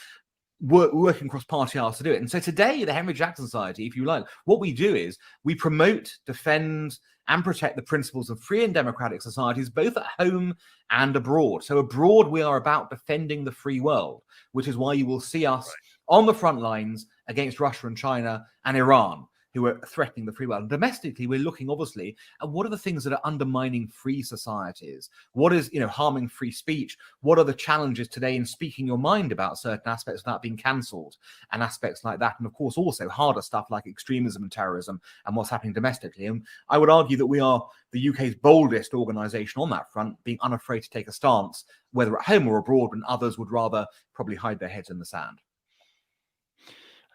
working across party aisles to do it. And so today, the Henry Jackson Society, if you like, what we do is we promote, defend, and protect the principles of free and democratic societies, both at home and abroad. So abroad, we are about defending the free world, which is why you will see us on the front lines against Russia and China and Iran, who are threatening the free world. And domestically, we're looking, obviously, at what are the things that are undermining free societies? What is, harming free speech? What are the challenges today in speaking your mind about certain aspects without being cancelled, and aspects like that? And of course, also harder stuff like extremism and terrorism and what's happening domestically. And I would argue that we are the UK's boldest organisation on that front, being unafraid to take a stance, whether at home or abroad, when others would rather probably hide their heads in the sand.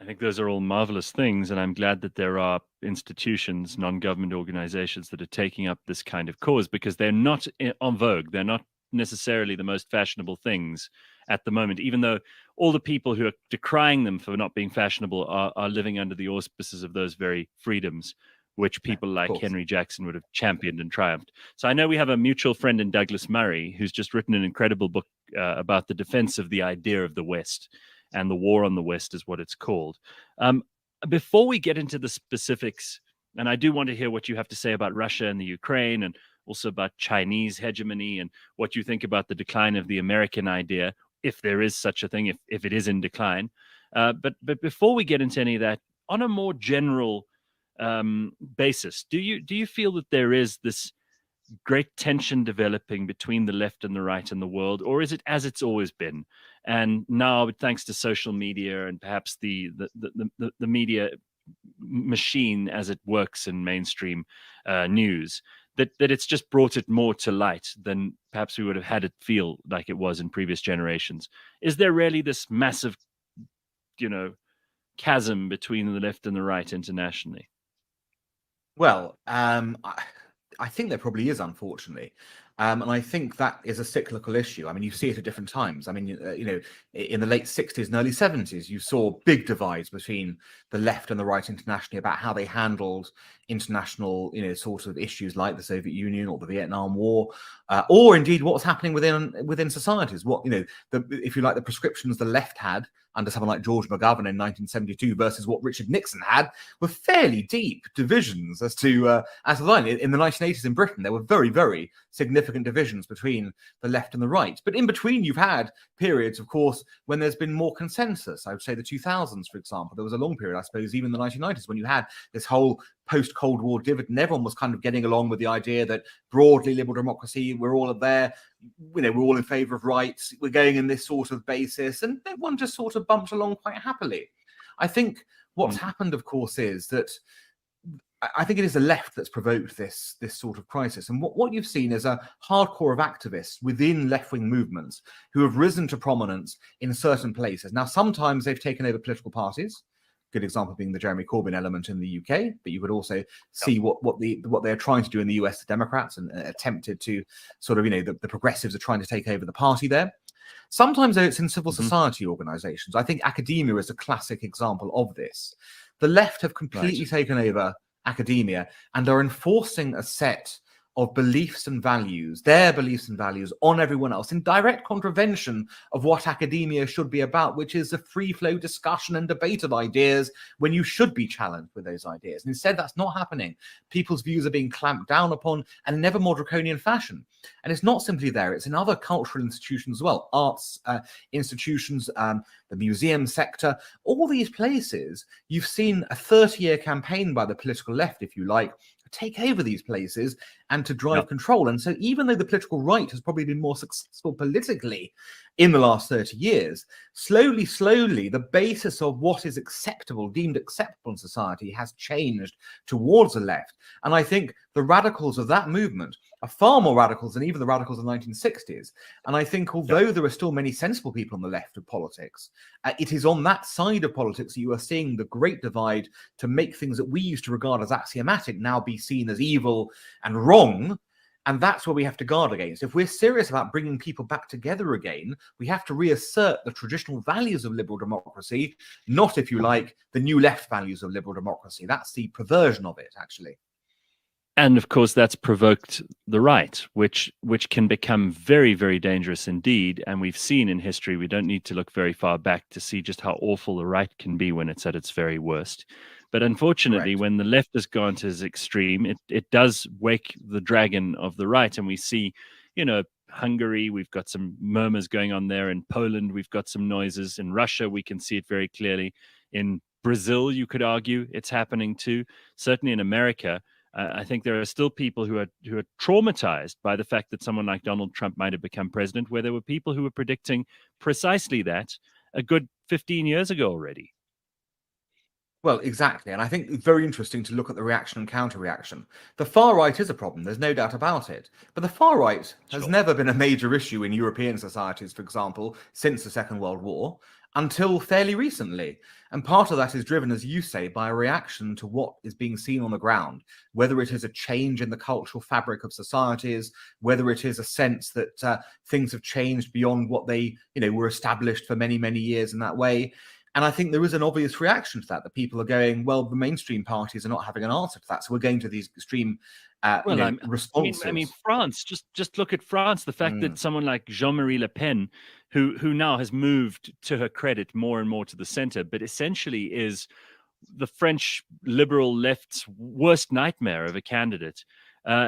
I think those are all marvelous things, and I'm glad that there are institutions, non-government organizations that are taking up this kind of cause, because they're not en vogue. They're not necessarily the most fashionable things at the moment, even though all the people who are decrying them for not being fashionable are living under the auspices of those very freedoms, which people like Henry Jackson would have championed and triumphed. So I know we have a mutual friend in Douglas Murray, who's just written an incredible book about the defense of the idea of the West. And the war on the West is what it's called. Before we get into the specifics, and I do want to hear what you have to say about Russia and the Ukraine, and also about Chinese hegemony, and what you think about the decline of the American idea, if there is such a thing, if it is in decline. But before we get into any of that, on a more general basis, do you feel that there is this great tension developing between the left and the right in the world, or is it as it's always been? And now, thanks to social media and perhaps the media machine as it works in mainstream news, that it's just brought it more to light than perhaps we would have had it feel like it was in previous generations. Is there really this massive, chasm between the left and the right internationally? Well, I think there probably is, unfortunately. And I think that is a cyclical issue. I mean, you see it at different times. I mean, in the late 60s and early 70s, you saw big divides between the left and the right internationally about how they handled international, sort of issues like the Soviet Union or the Vietnam War, or indeed what was happening within societies. What, if you like, the prescriptions the left had under someone like George McGovern in 1972 versus what Richard Nixon had were fairly deep divisions as to the line. In the 1980s in Britain, there were very, very significant divisions between the left and the right. But in between, you've had periods, of course, when there's been more consensus. I would say the 2000s, for example. There was a long period, I suppose, even the 1990s, when you had this whole post-Cold War dividend. Everyone was kind of getting along with the idea that broadly liberal democracy, we're all there, we're all in favor of rights, we're going in this sort of basis, and everyone just sort of bumped along quite happily. I think what's happened, of course, is that I think it is the left that's provoked this sort of crisis. And what you've seen is a hardcore of activists within left-wing movements who have risen to prominence in certain places. Now, sometimes they've taken over political parties. Good example being the Jeremy Corbyn element in the UK, but you could also see what they're trying to do in the US, the Democrats, and attempted to sort of, the progressives are trying to take over the party there. Sometimes though, it's in civil society organizations. I think academia is a classic example of this. The left have completely taken over academia and are enforcing a set of beliefs and values, their beliefs and values, on everyone else, in direct contravention of what academia should be about, which is a free-flow discussion and debate of ideas when you should be challenged with those ideas. And instead, that's not happening. People's views are being clamped down upon in an ever more draconian fashion. And it's not simply there, it's in other cultural institutions as well, arts institutions, the museum sector, all these places. You've seen a 30-year campaign by the political left, if you like, take over these places and to drive control. And so even though the political right has probably been more successful politically in the last 30 years, slowly, the basis of what is acceptable, deemed acceptable in society, has changed towards the left. And I think the radicals of that movement are far more radicals than even the radicals of the 1960s. And I think although there are still many sensible people on the left of politics, it is on that side of politics that you are seeing the great divide to make things that we used to regard as axiomatic now be seen as evil and wrong. And that's what we have to guard against. If we're serious about bringing people back together again, we have to reassert the traditional values of liberal democracy, not, if you like, the new left values of liberal democracy. That's the perversion of it, actually. And of course, that's provoked the right, which can become very, very dangerous indeed. And we've seen in history, we don't need to look very far back to see just how awful the right can be when it's at its very worst. But unfortunately, when the left has gone to its extreme, it does wake the dragon of the right. And we see, Hungary, we've got some murmurs going on there. In Poland, we've got some noises. In Russia, we can see it very clearly. In Brazil, you could argue it's happening too. Certainly in America, I think there are still people who are traumatized by the fact that someone like Donald Trump might have become president, where there were people who were predicting precisely that a good 15 years ago already. Well, exactly. And I think it's very interesting to look at the reaction and counter-reaction. The far right is a problem, there's no doubt about it. But the far right has never been a major issue in European societies, for example, since the Second World War, until fairly recently. And part of that is driven, as you say, by a reaction to what is being seen on the ground, whether it is a change in the cultural fabric of societies, whether it is a sense that things have changed beyond what they were established for many, many years in that way. And I think there is an obvious reaction to that people are going, well, the mainstream parties are not having an answer to that. So we're going to these extreme responses. I mean, France, just look at France. The fact that someone like Jean-Marie Le Pen, who now has moved, to her credit, more and more to the center, but essentially is the French liberal left's worst nightmare of a candidate.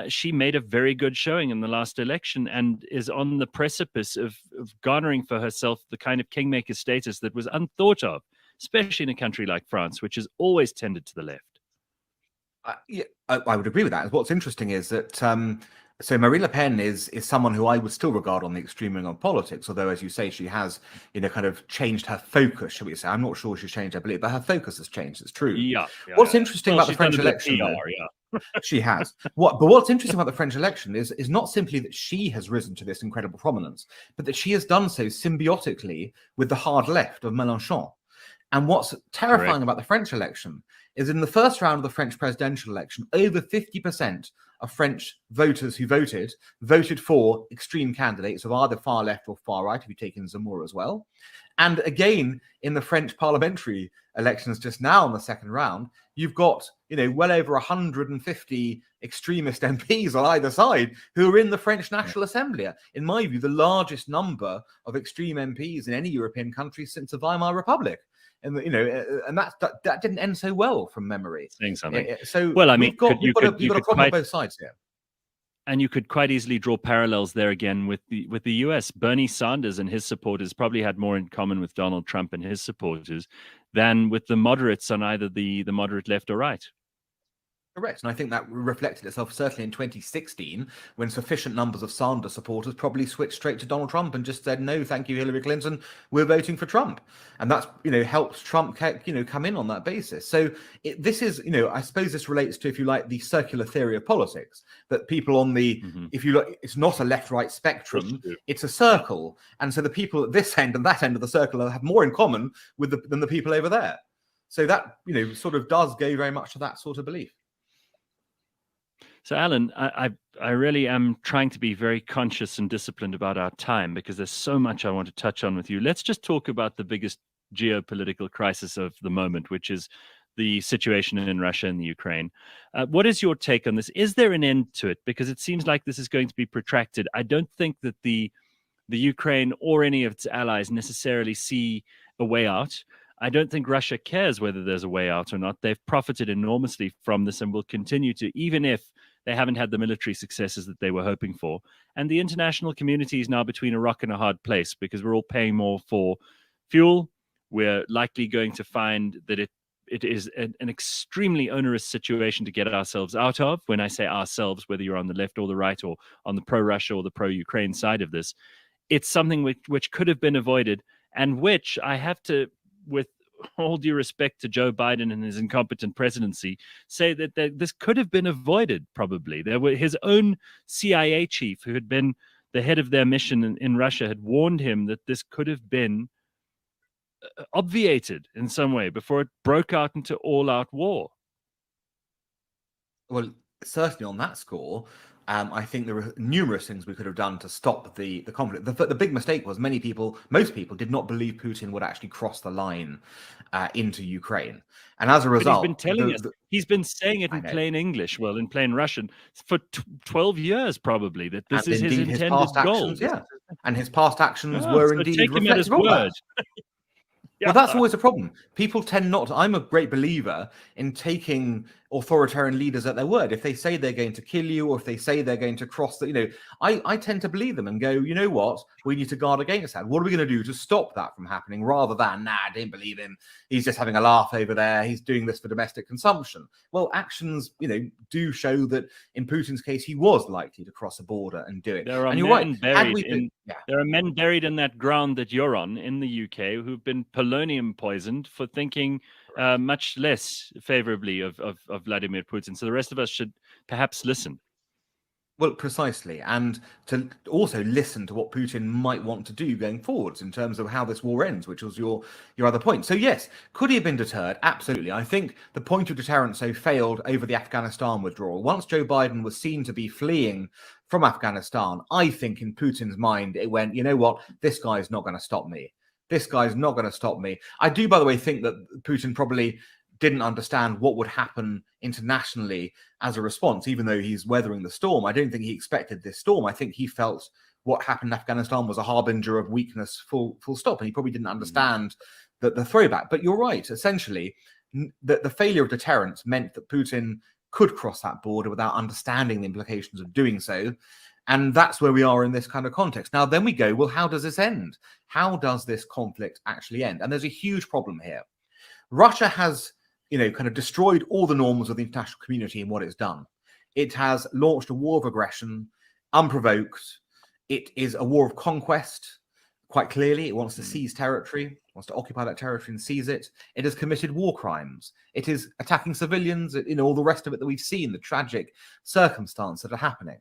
She made a very good showing in the last election and is on the precipice of garnering for herself the kind of kingmaker status that was unthought of, especially in a country like France, which has always tended to the left. I would agree with that. What's interesting is that so Marine Le Pen is someone who I would still regard on the extreme wing of politics, although, as you say, she has kind of changed her focus, shall we say. I'm not sure she's changed her belief, but her focus has changed. It's true. What's interesting about the French election, she has. But what's interesting about the French election is not simply that she has risen to this incredible prominence, but that she has done so symbiotically with the hard left of Mélenchon. And what's terrifying about the French election is in the first round of the French presidential election, over 50% of French voters who voted for extreme candidates of either far left or far right, if you take in Zemmour as well. And again, in the French parliamentary elections just now in the second round, you've got, well over 150 extremist MPs on either side who are in the French National Assembly. In my view, the largest number of extreme MPs in any European country since the Weimar Republic. And and that didn't end so well from memory. Saying something. So well, I mean, you've got a problem on both sides here. And you could quite easily draw parallels there again with the US. Bernie Sanders and his supporters probably had more in common with Donald Trump and his supporters than with the moderates on either the moderate left or right. Correct. And I think that reflected itself certainly in 2016 when sufficient numbers of Sanders supporters probably switched straight to Donald Trump and just said, no, thank you, Hillary Clinton, we're voting for Trump. And that's, helps Trump, come in on that basis. So this is, I suppose this relates to, if you like, the circular theory of politics, that people on the, if you look, it's not a left-right spectrum, it's a circle. And so the people at this end and that end of the circle have more in common than the people over there. So that, sort of does go very much to that sort of belief. So, Alan, I really am trying to be very conscious and disciplined about our time because there's so much I want to touch on with you. Let's just talk about the biggest geopolitical crisis of the moment, which is the situation in Russia and the Ukraine. What is your take on this? Is there an end to it? Because it seems like this is going to be protracted. I don't think that the Ukraine or any of its allies necessarily see a way out. I don't think Russia cares whether there's a way out or not. They've profited enormously from this and will continue to, even if they haven't had the military successes that they were hoping for. And the international community is now between a rock and a hard place because we're all paying more for fuel. We're likely going to find that it is an extremely onerous situation to get ourselves out of. When I say ourselves, whether you're on the left or the right, or on the pro-Russia or the pro-Ukraine side of this, it's something which could have been avoided, and which I have to, with all due respect to Joe Biden and his incompetent presidency, say that this could have been avoided. Probably there were his own CIA chief, who had been the head of their mission in Russia, had warned him that this could have been obviated in some way before it broke out into all-out war. Well, certainly on that score, I think there were numerous things we could have done to stop the conflict. The big mistake was most people did not believe Putin would actually cross the line into Ukraine. And as a result, but he's been telling us, he's been saying it in plain English, well, in plain Russian, for 12 years probably, that this is his intended goal. And his past actions were indeed reflective of that. Well, that's always a problem. People tend not to. I'm a great believer in taking authoritarian leaders at their word. If they say they're going to kill you, or if they say they're going to cross the, I tend to believe them and go, you know what? We need to guard against that. What are we going to do to stop that from happening, rather than, I don't believe him. He's just having a laugh over there. He's doing this for domestic consumption. Well, actions, do show that in Putin's case, he was likely to cross a border and do it. There are and you're men right. There are men buried in that ground that you're on in the UK who've been polonium poisoned for thinking much less favorably of Vladimir Putin. So the rest of us should perhaps listen. Well, precisely, and to also listen to what Putin might want to do going forwards in terms of how this war ends, which was your other point. So yes, could he have been deterred? Absolutely. I think the point of deterrence failed over the Afghanistan withdrawal. Once Joe Biden was seen to be fleeing from Afghanistan, I think in Putin's mind it went, you know what, this guy's not going to stop me. This guy's not going to stop me. I do, by the way, think that Putin probably didn't understand what would happen internationally as a response, even though he's weathering the storm. I don't think he expected this storm. I think he felt what happened in Afghanistan was a harbinger of weakness, full stop. And he probably didn't understand the throwback. But you're right. Essentially, the failure of deterrence meant that Putin could cross that border without understanding the implications of doing so. And that's where we are in this kind of context. Now, then we go, well, how does this end? How does this conflict actually end? And there's a huge problem here. Russia has, kind of destroyed all the norms of the international community in what it's done. It has launched a war of aggression, unprovoked. It is a war of conquest, quite clearly. It wants to seize territory, wants to occupy that territory and seize it. It has committed war crimes. It is attacking civilians, all the rest of it that we've seen, the tragic circumstances that are happening.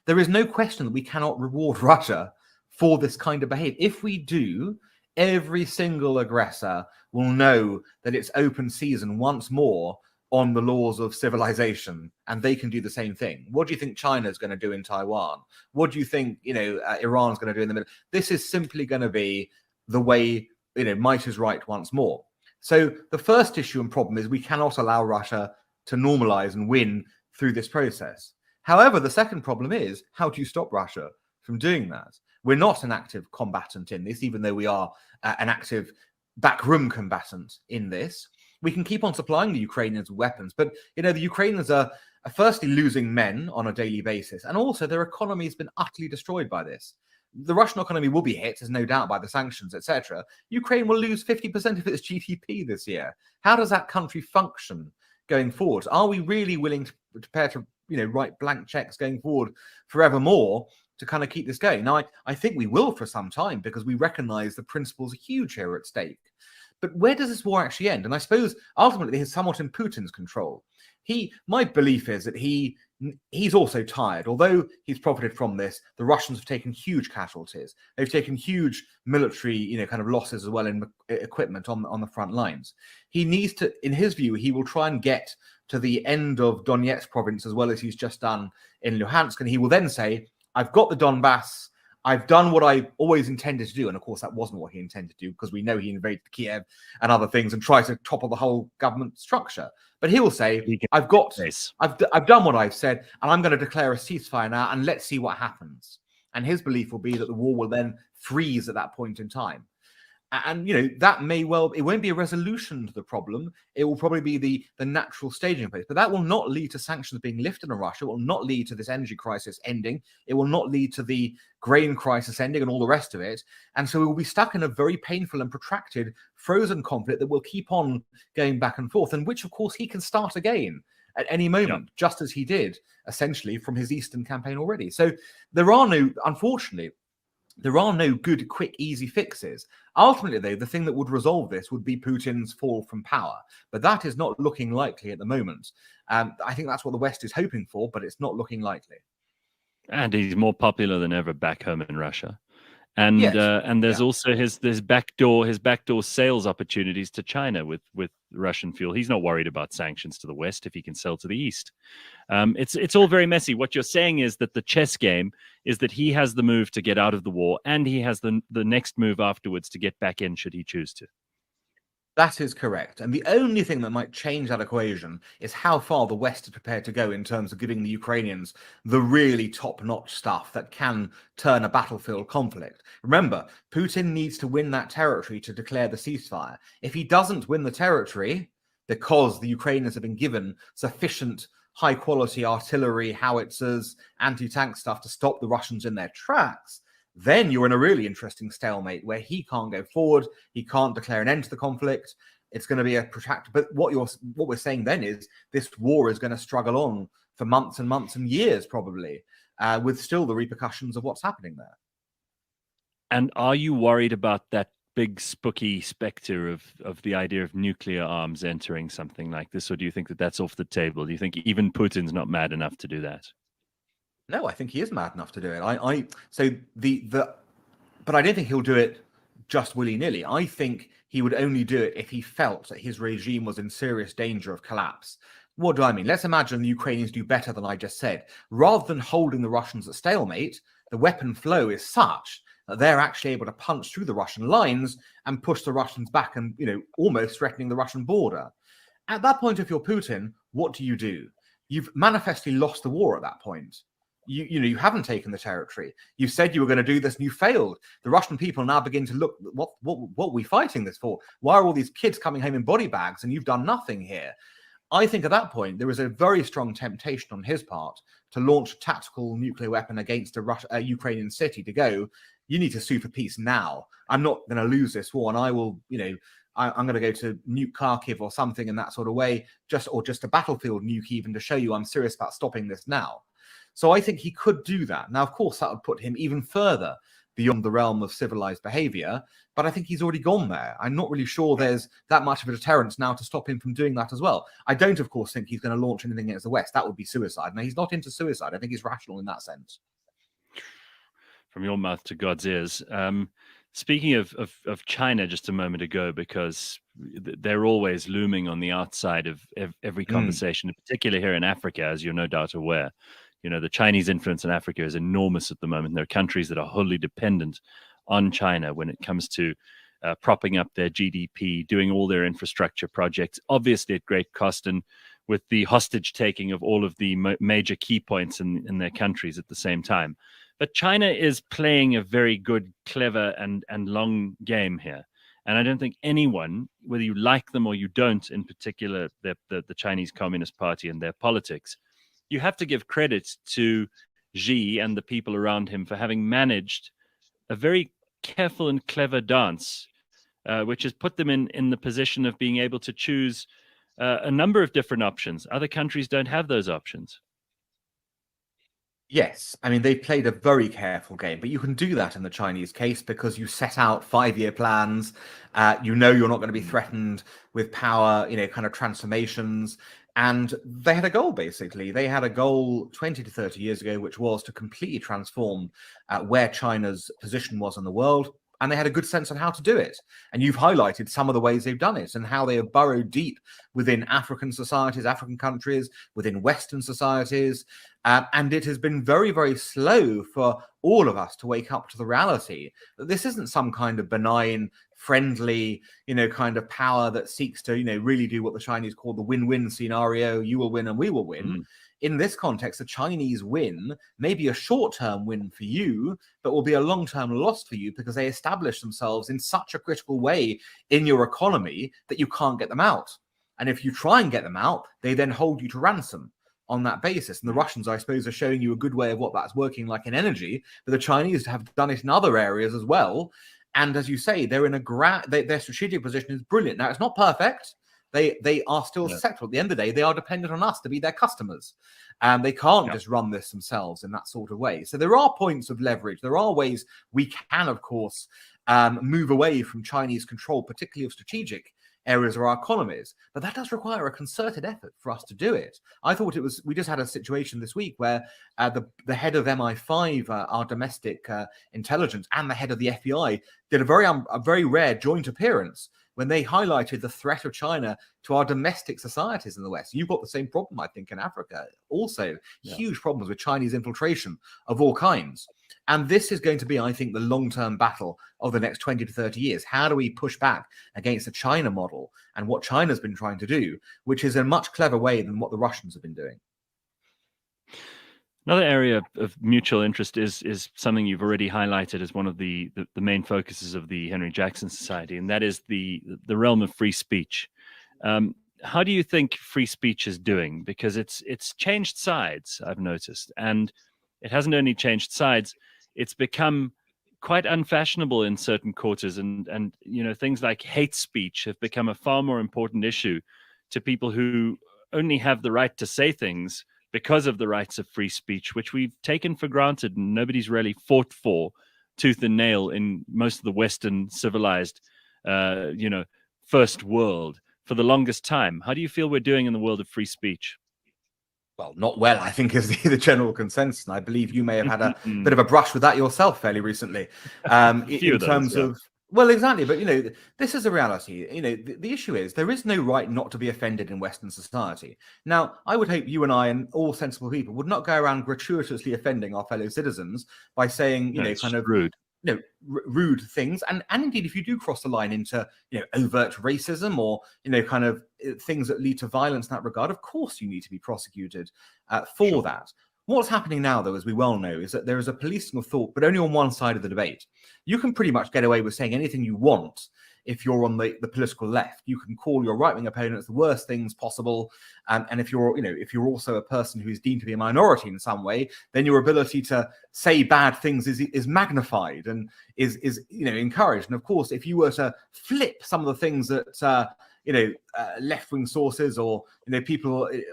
There is no question that we cannot reward Russia for this kind of behavior. If we do, every single aggressor will know that it's open season once more on the laws of civilization, and they can do the same thing. What do you think China's going to do in Taiwan? What do you think, Iran's going to do in the middle? This is simply going to be the way, might is right once more. So the first issue and problem is we cannot allow Russia to normalize and win through this process. However, the second problem is, how do you stop Russia from doing that? We're not an active combatant in this, even though we are an active backroom combatant in this. We can keep on supplying the Ukrainians with weapons, but, the Ukrainians are firstly losing men on a daily basis, and also their economy has been utterly destroyed by this. The Russian economy will be hit, there's no doubt, by the sanctions, etc. Ukraine will lose 50% of its GDP this year. How does that country function going forward? Are we really willing to prepare to write blank checks going forward forevermore to kind of keep this going? Now, I think we will for some time, because we recognize the principles are huge here at stake. But where does this war actually end? And I suppose ultimately it's somewhat in Putin's control. My belief is that he's also tired. Although he's profited from this, the Russians have taken huge casualties. They've taken huge military, kind of losses as well in equipment on the front lines. He needs to, in his view, he will try and get to the end of Donetsk province as well as he's just done in Luhansk. And he will then say, I've got the Donbass. I've done what I always intended to do. And of course, that wasn't what he intended to do, because we know he invaded Kiev and other things and tried to topple the whole government structure. But he will say, I've done what I've said, and I'm going to declare a ceasefire now, and let's see what happens. And his belief will be that the war will then freeze at that point in time. And that may well, it won't be a resolution to the problem. It will probably be the natural staging place, but that will not lead to sanctions being lifted on Russia. It will not lead to this energy crisis ending. It will not lead to the grain crisis ending and all the rest of it. And so we will be stuck in a very painful and protracted frozen conflict that will keep on going back and forth, and which of course he can start again at any moment, just as he did essentially from his Eastern campaign already. So unfortunately, there are no good, quick, easy fixes. Ultimately, though, the thing that would resolve this would be Putin's fall from power. But that is not looking likely at the moment. I think that's what the West is hoping for, but it's not looking likely. And he's more popular than ever back home in Russia. And there's also his backdoor sales opportunities to China with Russian fuel. He's not worried about sanctions to the West if he can sell to the East. It's all very messy. What you're saying is that the chess game is that he has the move to get out of the war, and he has the next move afterwards to get back in should he choose to. That is correct. And the only thing that might change that equation is how far the West is prepared to go in terms of giving the Ukrainians the really top-notch stuff that can turn a battlefield conflict. Remember, Putin needs to win that territory to declare the ceasefire. If he doesn't win the territory because the Ukrainians have been given sufficient high-quality artillery, howitzers, anti-tank stuff to stop the Russians in their tracks, then you're in a really interesting stalemate where he can't go forward, he can't declare an end to the conflict. It's going to be a protracted. But what we're saying then is this war is going to struggle on for months and months and years, probably, with still the repercussions of what's happening there. And are you worried about that big spooky specter of the idea of nuclear arms entering something like this, or do you think that that's off the table? Do you think even Putin's not mad enough to do that? No, I think he is mad enough to do it. But I don't think he'll do it just willy-nilly. I think he would only do it if he felt that his regime was in serious danger of collapse. What do I mean? Let's imagine the Ukrainians do better than I just said. Rather than holding the Russians at stalemate, the weapon flow is such that they're actually able to punch through the Russian lines and push the Russians back and, almost threatening the Russian border. At that point, if you're Putin, what do? You've manifestly lost the war at that point. You haven't taken the territory. You said you were going to do this and you failed. The Russian people now begin to look, what are we fighting this for? Why are all these kids coming home in body bags and you've done nothing here? I think at that point, there is a very strong temptation on his part to launch a tactical nuclear weapon against a Ukrainian city to go, you need to sue for peace now. I'm not going to lose this war, and I will, I'm going to go to nuke Kharkiv or something in that sort of way, just a battlefield nuke even to show you I'm serious about stopping this now. So I think he could do that. Now, of course, that would put him even further beyond the realm of civilized behavior, but I think he's already gone there. I'm not really sure there's that much of a deterrence now to stop him from doing that as well. I don't, of course, think he's going to launch anything against the West. That would be suicide. Now, he's not into suicide. I think he's rational in that sense. From your mouth to God's ears. Speaking of China just a moment ago, because they're always looming on the outside of every conversation, in particular here in Africa, as you're no doubt aware. The Chinese influence in Africa is enormous at the moment. There are countries that are wholly dependent on China when it comes to propping up their GDP, doing all their infrastructure projects, obviously at great cost, and with the hostage taking of all of the major key points in their countries at the same time. But China is playing a very good, clever, and long game here. And I don't think anyone, whether you like them or you don't, in particular the Chinese Communist Party and their politics, you have to give credit to Xi and the people around him for having managed a very careful and clever dance, which has put them in the position of being able to choose a number of different options. Other countries don't have those options. Yes, I mean, they've played a very careful game, but you can do that in the Chinese case because you set out 5-year plans. You're not going to be threatened with power, kind of transformations. And they had a goal, basically. They had a goal 20 to 30 years ago, which was to completely transform where China's position was in the world. And they had a good sense on how to do it. And you've highlighted some of the ways they've done it and how they have burrowed deep within African societies, African countries, within Western societies. And it has been very, very slow for all of us to wake up to the reality that this isn't some kind of benign, friendly, kind of power that seeks to, really do what the Chinese call the win-win scenario. You will win and we will win. in this context, a Chinese win may be a short-term win for you, but will be a long-term loss for you because they establish themselves in such a critical way in your economy that you can't get them out. And if you try and get them out, they then hold you to ransom on that basis. And the Russians, I suppose, are showing you a good way of what that's working like in energy, but the Chinese have done it in other areas as well. And as you say, they're in their strategic position is brilliant. Now, it's not perfect. They are still settled. At the end of the day, they are dependent on us to be their customers. And they can't just run this themselves in that sort of way. So there are points of leverage. There are ways we can, of course, move away from Chinese control, particularly of strategic areas of our economies. But that does require a concerted effort for us to do it. I thought we just had a situation this week where the head of MI5, our domestic intelligence, and the head of the FBI did a very rare joint appearance when they highlighted the threat of China to our domestic societies in the West. You've got the same problem, I think, in Africa. Also, huge problems with Chinese infiltration of all kinds. And this is going to be, I think, the long-term battle of the next 20 to 30 years. How do we push back against the China model and what China's been trying to do, which is a much clever way than what the Russians have been doing? Another area of mutual interest is something you've already highlighted as one of the main focuses of the Henry Jackson Society, and that is the realm of free speech. How do you think free speech is doing? Because it's changed sides, I've noticed, and it hasn't only changed sides; it's become quite unfashionable in certain quarters, and things like hate speech have become a far more important issue to people who only have the right to say things because of the rights of free speech, which we've taken for granted and nobody's really fought for tooth and nail in most of the Western civilized, first world for the longest time. How do you feel we're doing in the world of free speech? Well, not well, I think, is the general consensus. And I believe you may have had a bit of a brush with that yourself fairly recently. In terms of, well, exactly. But, this is a reality. The issue is there is no right not to be offended in Western society. Now, I would hope you and I and all sensible people would not go around gratuitously offending our fellow citizens by saying, rude. Rude things, and indeed, if you do cross the line into overt racism or things that lead to violence in that regard, of course you need to be prosecuted for that. What's happening now, though, as we well know, is that there is a policing of thought, but only on one side of the debate. You can pretty much get away with saying anything you want if you're on the political left. You can call your right-wing opponents the worst things possible, and if you're also a person who is deemed to be a minority in some way, then your ability to say bad things is magnified and is encouraged. And of course, if you were to flip some of the things that left-wing sources or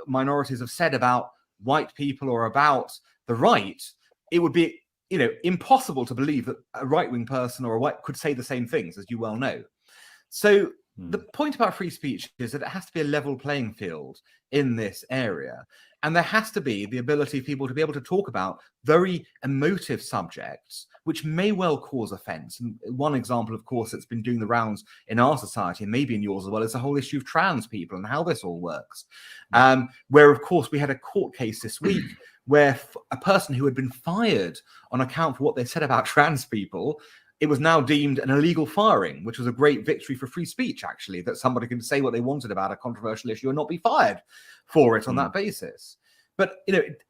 minorities have said about white people or about the right, it would be impossible to believe that a right-wing person or a white could say the same things, as you well know. So the point about free speech is that it has to be a level playing field in this area. And there has to be the ability for people to be able to talk about very emotive subjects, which may well cause offense. And one example, of course, that's been doing the rounds in our society, and maybe in yours as well, is the whole issue of trans people and how this all works. Where, of course, we had a court case this week where a person who had been fired on account for what they said about trans people, it was now deemed an illegal firing, which was a great victory for free speech, actually, that somebody can say what they wanted about a controversial issue and not be fired for it on that basis. But,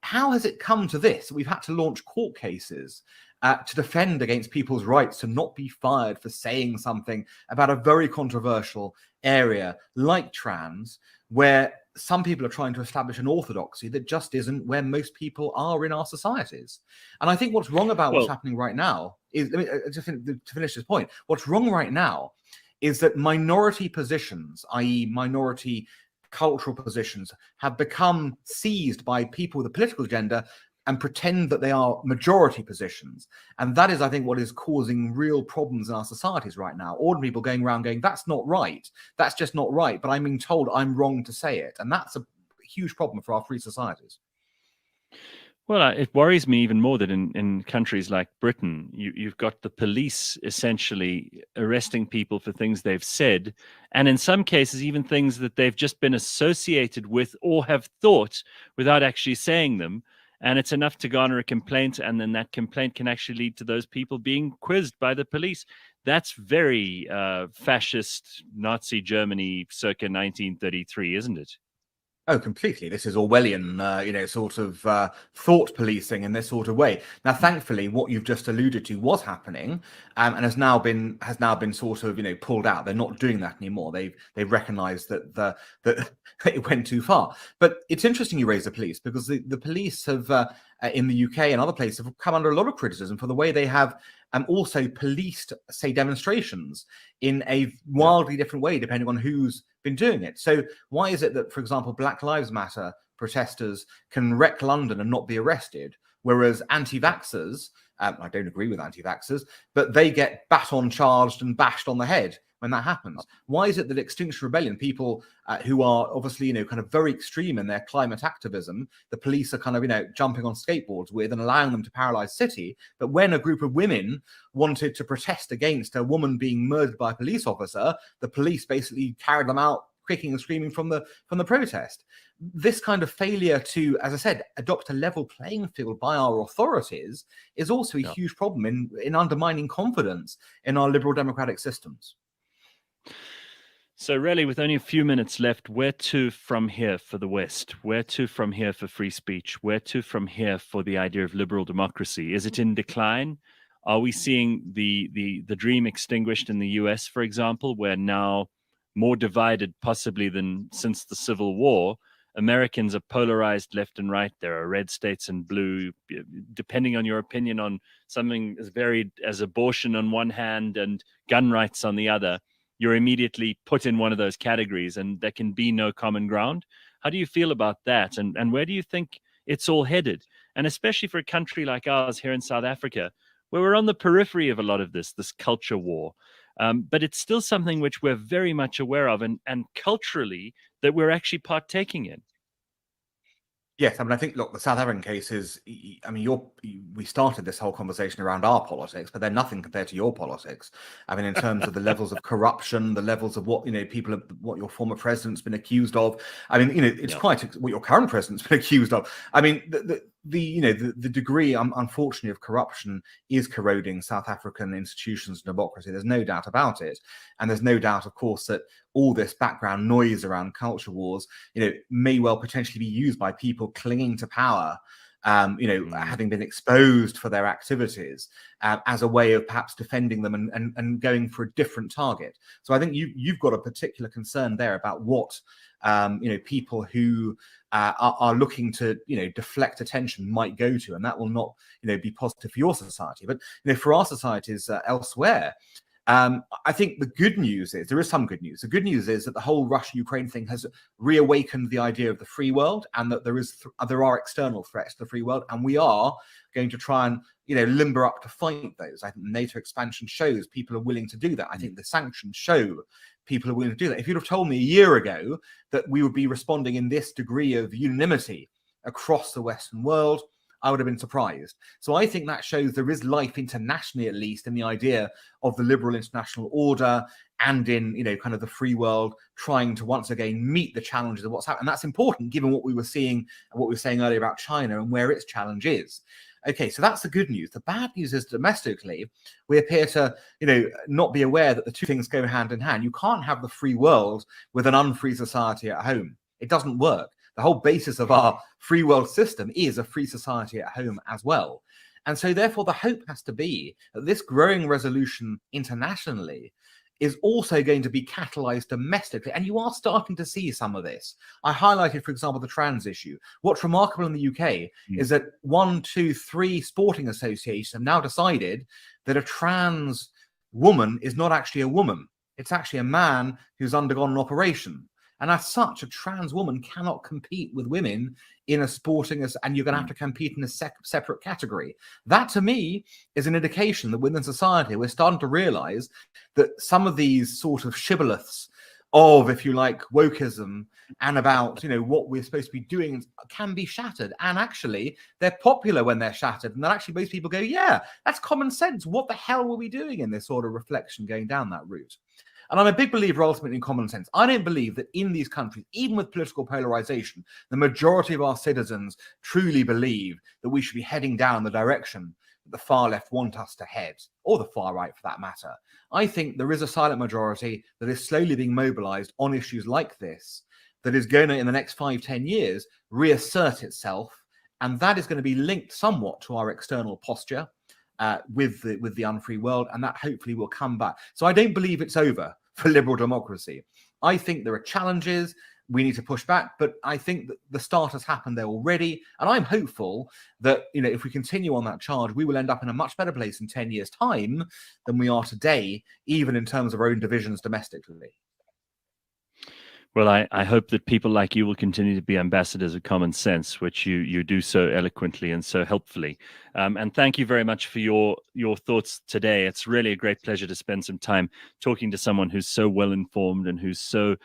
how has it come to this? We've had to launch court cases to defend against people's rights to not be fired for saying something about a very controversial area like trans, where some people are trying to establish an orthodoxy that just isn't where most people are in our societies. And I think what's wrong about what's happening right now is, to finish this point, what's wrong right now is that minority positions, i.e. minority cultural positions, have become seized by people with a political agenda and pretend that they are majority positions. And that is, I think, what is causing real problems in our societies right now. Ordinary people going around going, that's not right. That's just not right. But I'm being told I'm wrong to say it. And that's a huge problem for our free societies. Well, it worries me even more that in countries like Britain, you've got the police essentially arresting people for things they've said, and in some cases, even things that they've just been associated with or have thought without actually saying them. And it's enough to garner a complaint, and then that complaint can actually lead to those people being quizzed by the police. That's very fascist Nazi Germany circa 1933, isn't it? Oh, completely. This is Orwellian, sort of thought policing in this sort of way. Now, thankfully, what you've just alluded to was happening, and has now been sort of pulled out. They're not doing that anymore. They've recognised that it went too far. But it's interesting you raise the police, because the police have in the UK and other places have come under a lot of criticism for the way they have also policed, say, demonstrations in a wildly different way, depending on who's been doing it. So why is it that, for example, Black Lives Matter protesters can wreck London and not be arrested, whereas anti-vaxxers, I don't agree with anti-vaxxers, but they get baton charged and bashed on the head when that happens? Why is it that Extinction Rebellion, people who are obviously, kind of very extreme in their climate activism, the police are kind of, jumping on skateboards with and allowing them to paralyze city. But when a group of women wanted to protest against a woman being murdered by a police officer, the police basically carried them out kicking and screaming from the protest. This kind of failure to, as I said, adopt a level playing field by our authorities is also a huge problem in undermining confidence in our liberal democratic systems. So really, with only a few minutes left, where to from here for the West? Where to from here for free speech? Where to from here for the idea of liberal democracy? Is it in decline? Are we seeing the dream extinguished in the US, for example, where now, more divided possibly than since the Civil War, Americans are polarized left and right? There are red states and blue, depending on your opinion on something as varied as abortion on one hand and gun rights on the other. You're immediately put in one of those categories, and there can be no common ground. How do you feel about that? And where do you think it's all headed? And especially for a country like ours here in South Africa, where we're on the periphery of a lot of this culture war. But it's still something which we're very much aware of, and culturally that we're actually partaking in. Yes, I think, look, the South African case is, we started this whole conversation around our politics, but they're nothing compared to your politics. In terms of the levels of corruption, the levels of what, what your former president's been accused of. It's quite what your current president's been accused of. The degree, unfortunately, of corruption is corroding South African institutions and democracy. There's no doubt about it. And there's no doubt, of course, that all this background noise around culture wars, may well potentially be used by people clinging to power, having been exposed for their activities, as a way of perhaps defending them and going for a different target. So I think you've got a particular concern there about what, people who are looking to, deflect attention might go to, and that will not, be positive for your society. But, for our societies elsewhere, I think the good news is, there is some good news. The good news is that the whole Russia-Ukraine thing has reawakened the idea of the free world, and that there are external threats to the free world, and we are going to try and, limber up to fight those. I think the NATO expansion shows people are willing to do that. I think the sanctions show people are willing to do that. If you'd have told me a year ago that we would be responding in this degree of unanimity across the Western world, I would have been surprised. So I think that shows there is life internationally, at least, in the idea of the liberal international order and in, kind of the free world trying to once again meet the challenges of what's happening. And that's important given what we were seeing and what we were saying earlier about China and where its challenge is. Okay, so that's the good news. The bad news is domestically, we appear to, not be aware that the two things go hand in hand. You can't have the free world with an unfree society at home. It doesn't work. The whole basis of our free world system is a free society at home as well. And so therefore the hope has to be that this growing resolution internationally is also going to be catalyzed domestically. And you are starting to see some of this. I highlighted, for example, the trans issue. What's remarkable in the UK is that 1, 2, 3 sporting associations have now decided that a trans woman is not actually a woman. It's actually a man who's undergone an operation. And as such, a trans woman cannot compete with women in a sporting, and you're going to have to compete in a separate category. That, to me, is an indication that within society, we're starting to realize that some of these sort of shibboleths of, if you like, wokeism and about, what we're supposed to be doing can be shattered. And actually, they're popular when they're shattered. And then actually most people go, yeah, that's common sense. What the hell were we doing in this sort of reflection going down that route? And I'm a big believer ultimately in common sense. I don't believe that in these countries, even with political polarization, the majority of our citizens truly believe that we should be heading down the direction that the far left want us to head, or the far right for that matter. I think there is a silent majority that is slowly being mobilized on issues like this that is going to, in the next 5-10 years, reassert itself. And that is going to be linked somewhat to our external posture with the unfree world. And that hopefully will come back. So I don't believe it's over for liberal democracy. I think there are challenges. We need to push back, but I think that the start has happened there already. And I'm hopeful that, if we continue on that charge, we will end up in a much better place in 10 years' time than we are today, even in terms of our own divisions domestically. Well, I hope that people like you will continue to be ambassadors of common sense, which you do so eloquently and so helpfully. And thank you very much for your thoughts today. It's really a great pleasure to spend some time talking to someone who's so well informed and who's so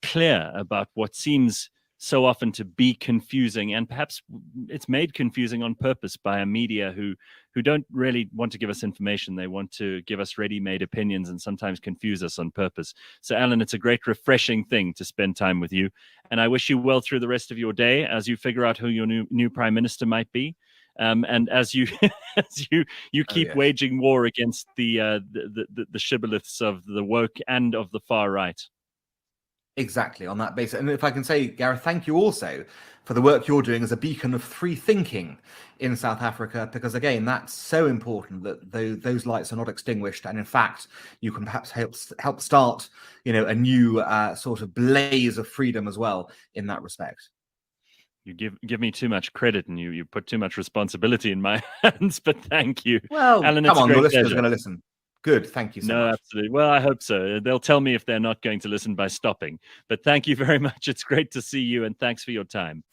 clear about what seems so often to be confusing, and perhaps it's made confusing on purpose by a media who don't really want to give us information. They want to give us ready-made opinions and sometimes confuse us on purpose. So, Alan, it's a great, refreshing thing to spend time with you, and I wish you well through the rest of your day as you figure out who your new prime minister might be, and as you keep waging war against the shibboleths of the woke and of the far right. Exactly, on that basis. And if I can say, Gareth, thank you also for the work you're doing as a beacon of free thinking in South Africa, because again, that's so important that those lights are not extinguished. And in fact, you can perhaps help start, a new sort of blaze of freedom as well in that respect. You give me too much credit, and you put too much responsibility in my hands, but thank you. Well, Alan, come on, your listeners are going to listen. Good. Thank you so much. No, absolutely. Well, I hope so. They'll tell me if they're not going to listen by stopping. But thank you very much. It's great to see you, and thanks for your time.